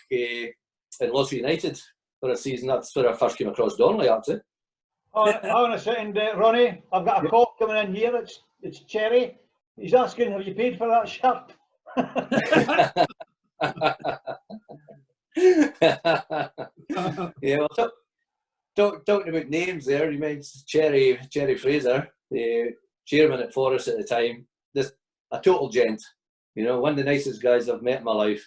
at Lossy United for a season. That's where I first came across Donnelly, actually. Hang on a second, Ronnie. I've got a call coming in here. It's Cherry. He's asking, have you paid for that shirt? Yeah, well, talking about names there, you mentioned Cherry Fraser, the chairman at Forest at the time. Just a total gent, you know, one of the nicest guys I've met in my life.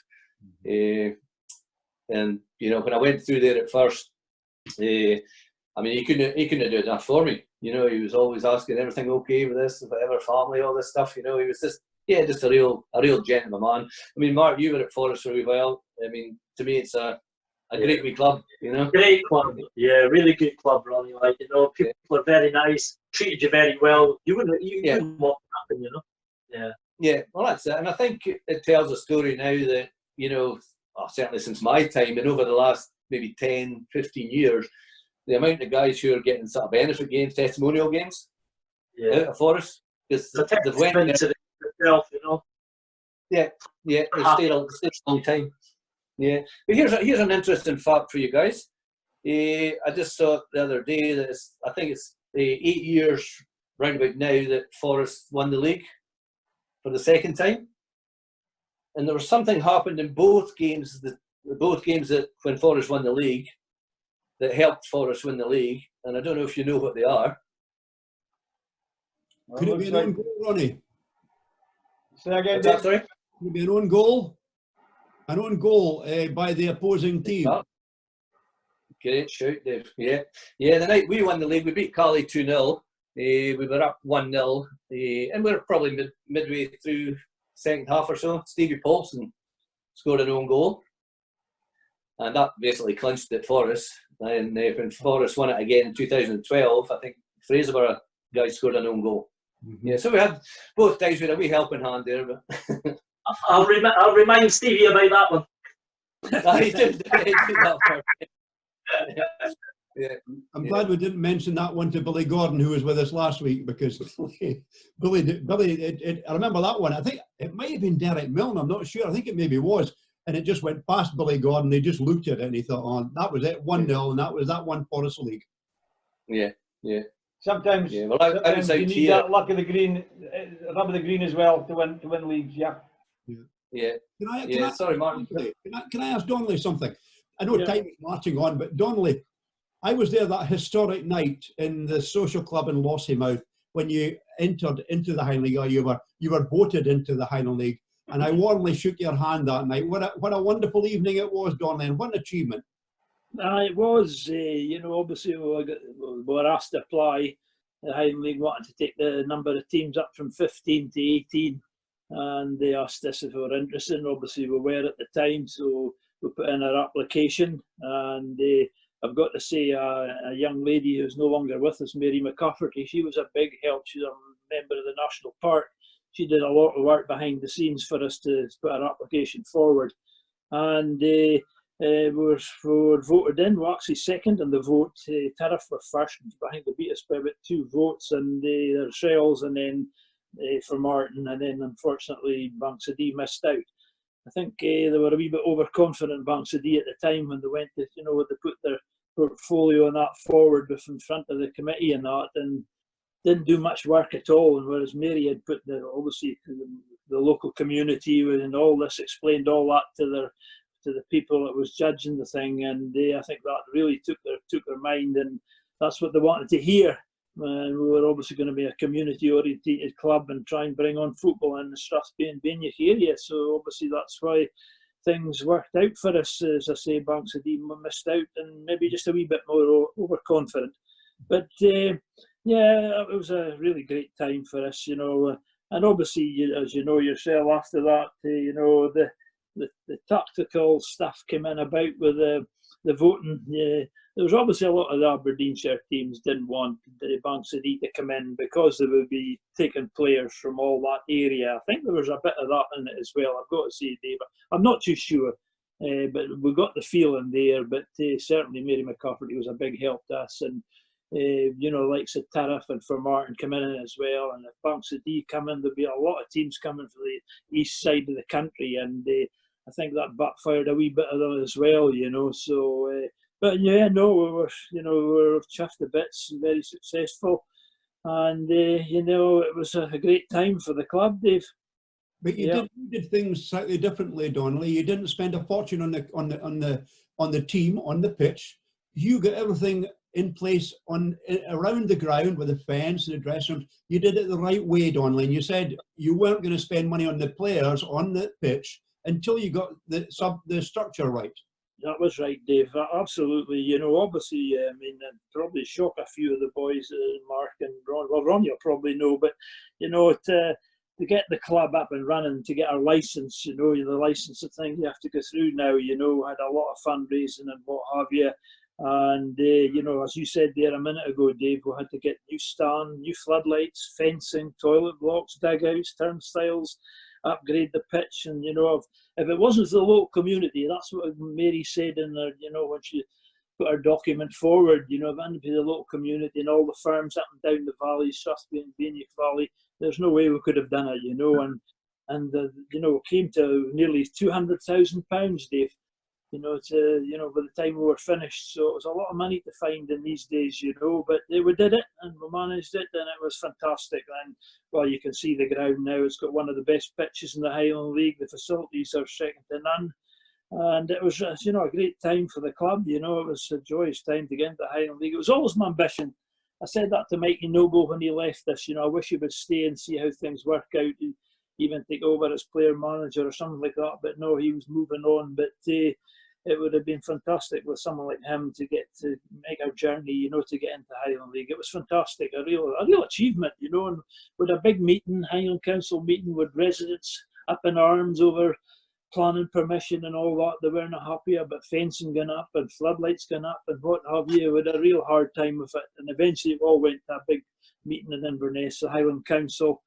And you know, when I went through there at first, I mean, he couldn't do enough for me. You know, he was always asking, everything okay with this, whatever, family, all this stuff. You know, he was just a real gent of a man. I mean, Mark, you were at Forest for a wee while. I mean, to me, it's a great wee club. You know, great club. Yeah, really good club, Ronnie. Like, you know, people are very nice, treated you very well. You wouldn't want to happen, you know. Yeah. Yeah, well, that's it. And I think it tells a story now that, you know, certainly since my time and over the last maybe 10, 15 years, the amount of guys who are getting sort of benefit games, testimonial games, out of Forest, because they've went there themselves, you know. Yeah, they've stayed a long time. Yeah, but here's an interesting fact for you guys. I just saw the other day that I think it's 8 years round about now that Forest won the league for the second time. And there was something happened in both games that when Forest won the league that helped Forest win the league. And I don't know if you know what they are. Could it be an own goal, Ronnie? Say again, What's that, Dave? sorry? Could it be an own goal? An own goal by the opposing team. Great shout, Dave. Yeah. The night we won the league, we beat Carly 2-0. We were up 1-0, and we were probably midway through second half or so. Stevie Paulson scored an own goal, and that basically clinched it for us. And when Forest won it again in 2012, I think Fraserburgh guy scored an own goal. Yeah, so we had both times with a wee helping hand there. But I'll remind Stevie about that one. he did that for me. Yeah. I'm glad we didn't mention that one to Billy Gordon, who was with us last week, because Billy, I remember that one. I think it might have been Derek Milne. I'm not sure. I think it maybe was. And it just went past Billy Gordon. He just looked at it and he thought, oh, that was it, 1-0, and that was that one Forest League. Yeah. Sometimes, Yeah, well, I was sometimes out you need here. that luck of the green, rub of the green as well to win leagues. Yeah. Yeah. Can I, Sorry, Martin. Can I ask Donnelly something? I know Yeah. time is marching on, but Donnelly, I was there that historic night in the social club in Lossiemouth when you entered into the Highland League, or you were voted into the Highland League, and I warmly shook your hand that night. What a wonderful evening it was, Donnelly, and what an achievement. It was, obviously we were asked to apply. The Highland League wanted to take the number of teams up from 15 to 18, and they asked us if we were interested. Obviously we were at the time, so we put in our application, and I've got to say a young lady who's no longer with us, Mary McCafferty, she was a big help. She's a member of the National Park. She did a lot of work behind the scenes for us to put our application forward. And we were voted in. We were actually second in the vote. Tariff were first. I think they beat us by about 2 votes, and their Shells, and then for Martin, and then unfortunately Bankside missed out. I think they were a wee bit overconfident, Bankside, at the time when they went to, they put their portfolio and that forward in front of the committee and that, and didn't do much work at all. And whereas Mary had put obviously the local community and all this, explained all that to the people that was judging the thing, and I think that really took their mind, and that's what they wanted to hear. And we were obviously going to be a community-oriented club and try and bring on football in the Strathspey and Bainbridge area. So obviously that's why things worked out for us. As I say, Bankside missed out and maybe just a wee bit more overconfident. But yeah, it was a really great time for us, And obviously, as you know yourself, after that, the tactical stuff came in about with the voting. There was obviously a lot of the Aberdeenshire teams didn't want the Bankside to come in because they would be taking players from all that area. I think there was a bit of that in it as well, I've got to say, Dave. I'm not too sure, but we got the feeling there. But certainly Mary McCafferty was a big help to us, and likes of Tariff and for Martin coming in as well. And if Bankside come in, there'll be a lot of teams coming from the east side of the country, and I think that backfired a wee bit of them as well, So, but yeah, no, we were chuffed to bits, very successful, and it was a great time for the club, Dave. But you did things slightly differently, Donnelly. You didn't spend a fortune on the team, on the pitch. You got everything in place around the ground with the fence and the dressing rooms. You did it the right way, Donnelly. And you said you weren't going to spend money on the players on the pitch until you got the structure right. That was right, Dave. Absolutely. Obviously, probably shock a few of the boys, Mark and Ron. Well, Ron, you'll probably know, but to get the club up and running, to get our license, the license thing you have to go through now. Had a lot of fundraising and what have you. And as you said there a minute ago, Dave, we had to get new stand, new floodlights, fencing, toilet blocks, dugouts, turnstiles, upgrade the pitch. And if it wasn't for the local community, that's what Mary said in her, when she put her document forward, if it hadn't been the local community and all the firms up and down the valley, Strathspey and Bainbridge Valley, there's no way we could have done it, and it came to nearly £200,000, Dave. by the time we were finished. So it was a lot of money to find in these days, but we did it and we managed it, and it was fantastic. And well, you can see the ground now. It's got one of the best pitches in the Highland League. The facilities are second to none. And it was, a great time for the club. It was a joyous time to get into the Highland League. It was always my ambition. I said that to Mikey Noble when he left us. I wish he would stay and see how things work out, even take over as player manager or something like that. But no, he was moving on. But it would have been fantastic with someone like him to get to make our journey, to get into Highland League. It was fantastic, a real achievement, and with a big meeting, Highland Council meeting with residents up in arms over planning permission and all that. They weren't happy about fencing going up and floodlights going up and what have you. We had a real hard time with it, and eventually it all went to a big meeting in Inverness, the Highland Council,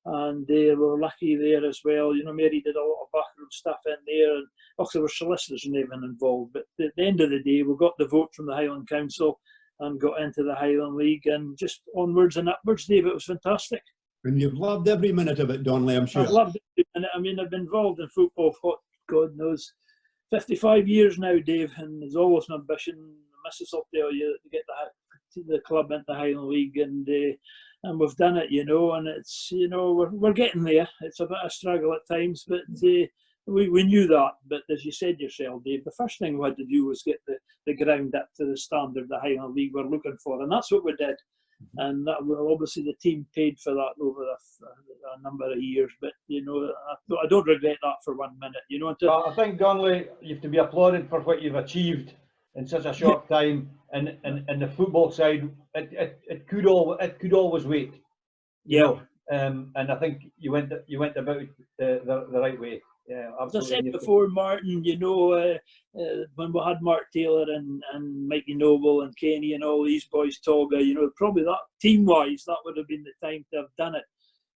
and they were lucky there as well. Mary did a lot of backroom stuff in there, and also there were solicitors and everything involved. But at the end of the day, we got the vote from the Highland Council and got into the Highland League, and just onwards and upwards, Dave. It was fantastic. And you've loved every minute of it, Donnelly, I'm sure. I've loved it. And I've been involved in football for, God knows, 55 years now, Dave, and there's always an ambition. The missus will tell you to get the club into the Highland League, and we've done it, and it's, we're getting there. It's a bit of a struggle at times, but we knew that. But as you said yourself, Dave, the first thing we had to do was get the ground up to the standard the Highland League we're looking for, and that's what we did. And that, well, obviously the team paid for that over a number of years, but I don't regret that for 1 minute. Well, I think, Donnelly, you have to be applauded for what you've achieved in such a short time, and the football side, it could always wait. Yeah. And I think you went about it the right way. Yeah, absolutely. As I said before, Martin, when we had Mark Taylor and Mikey Noble and Kenny and all these boys, Toga, probably that team-wise, that would have been the time to have done it.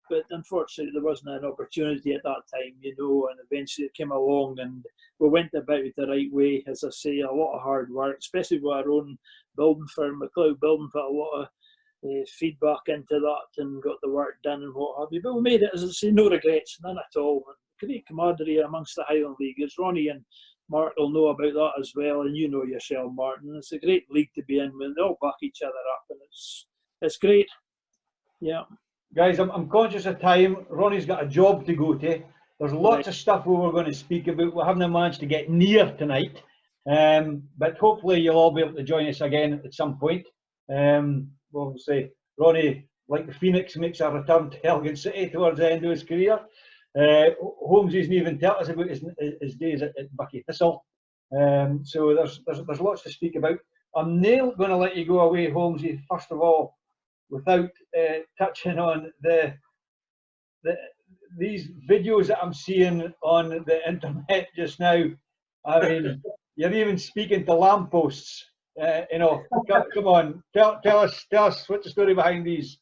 But unfortunately, there wasn't an opportunity at that time, and eventually it came along, and we went about it the right way. As I say, a lot of hard work, especially with our own building firm, McLeod Building, put a lot of feedback into that and got the work done and what have you. But we made it, as I say, no regrets, none at all. Great camaraderie amongst the Highland Leaguers. Ronnie and Mark will know about that as well, and you know yourself, Martin. It's a great league to be in when they all back each other up, and it's great. Yeah. Guys, I'm conscious of time. Ronnie's got a job to go to. There's lots of stuff we were going to speak about. We haven't managed to get near tonight, but hopefully you'll all be able to join us again at some point. We'll say Ronnie, like the Phoenix, makes a return to Elgin City towards the end of his career. Holmes isn't even tell us about his days at Bucky Thistle. So there's lots to speak about. I'm not going to let you go away, Holmesy, first of all, without touching on these videos that I'm seeing on the internet just now. I mean, you're even speaking to lampposts. Come on, tell us what's the story behind these.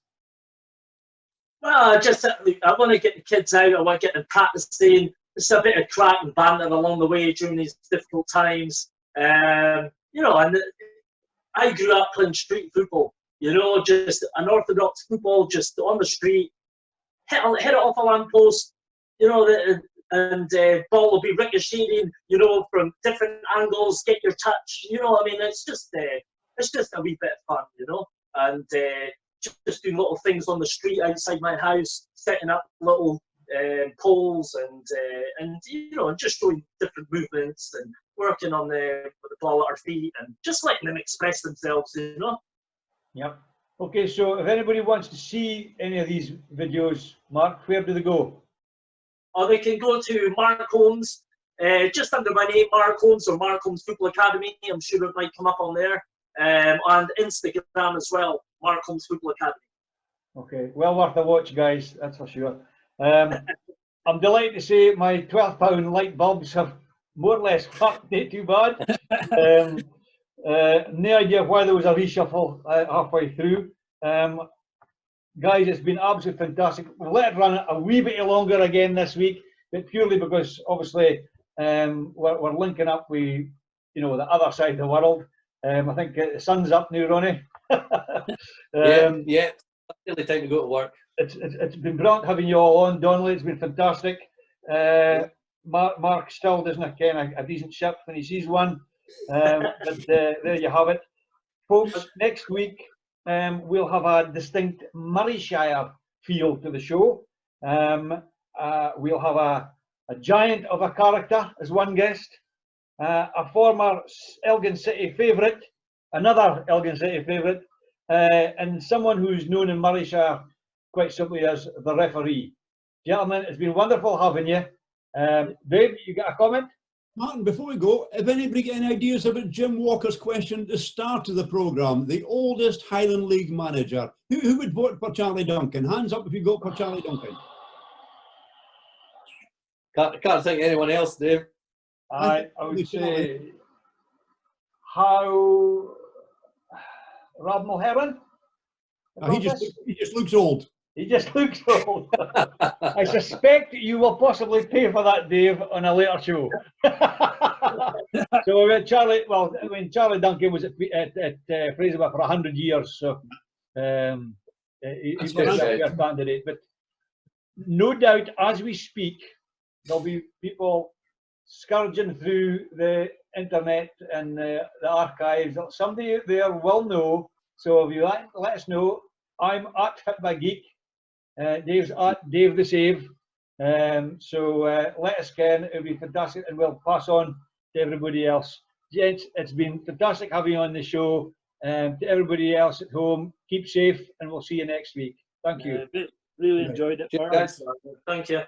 Well, I want to get the kids out. I want to get them practicing. It's a bit of crack and banter along the way during these difficult times. And I grew up playing street football. Just unorthodox football, just on the street, hit it off a lamppost. And ball will be ricocheting. From different angles, get your touch. It's just a wee bit of fun. And just doing little things on the street outside my house, setting up little poles and just showing different movements and working on with the ball at our feet and just letting them express themselves. Yep. Okay, so if anybody wants to see any of these videos, Mark, where do they go? Or they can go to Mark Holmes, just under my name, Mark Holmes, or Mark Holmes Football Academy. I'm sure it might come up on there. And Instagram as well, Mark Holmes Football Academy. Okay, well worth a watch, guys, that's for sure. I'm delighted to say my £12 light bulbs have more or less worked, not too bad. No idea why there was a reshuffle halfway through. Guys, it's been absolutely fantastic. We'll let it run a wee bit longer again this week, but purely because obviously we're linking up with the other side of the world. I think the sun's up now, Ronnie. Yeah, nearly time to go to work. It's been brilliant having you all on, Donnelly. It's been fantastic. Mark still doesn't ken a decent ship when he sees one. But there you have it. Folks, next week we'll have a distinct Murrayshire feel to the show. We'll have a giant of a character as one guest, a former Elgin City favourite, another Elgin City favourite, and someone who's known in Murrayshire quite simply as the referee. Gentlemen, it's been wonderful having you. Dave, you got a comment? Martin, before we go, if anybody got any ideas about Jim Walker's question at the start of the programme, the oldest Highland League manager, who would vote for Charlie Duncan? Hands up if you vote for Charlie Duncan. Can't think of anyone else, Dave. I would say how Rob Mulheron? He just looks old. He just looks old. I suspect you will possibly pay for that, Dave, on a later show. So we got Charlie. Well, I mean, Charlie Duncan was at Fraserburgh for 100 years, so he's a candidate. But no doubt, as we speak, there'll be people scourging through the internet and the archives. Somebody there will know. So if you let us know, I'm at Fit by Geek. Dave's at Dave the Save. So let us ken. It'll be fantastic, and we'll pass on to everybody else. Gents, it's been fantastic having you on the show. To everybody else at home, keep safe, and we'll see you next week. Thank you. Really enjoyed it. Thanks. Thank you.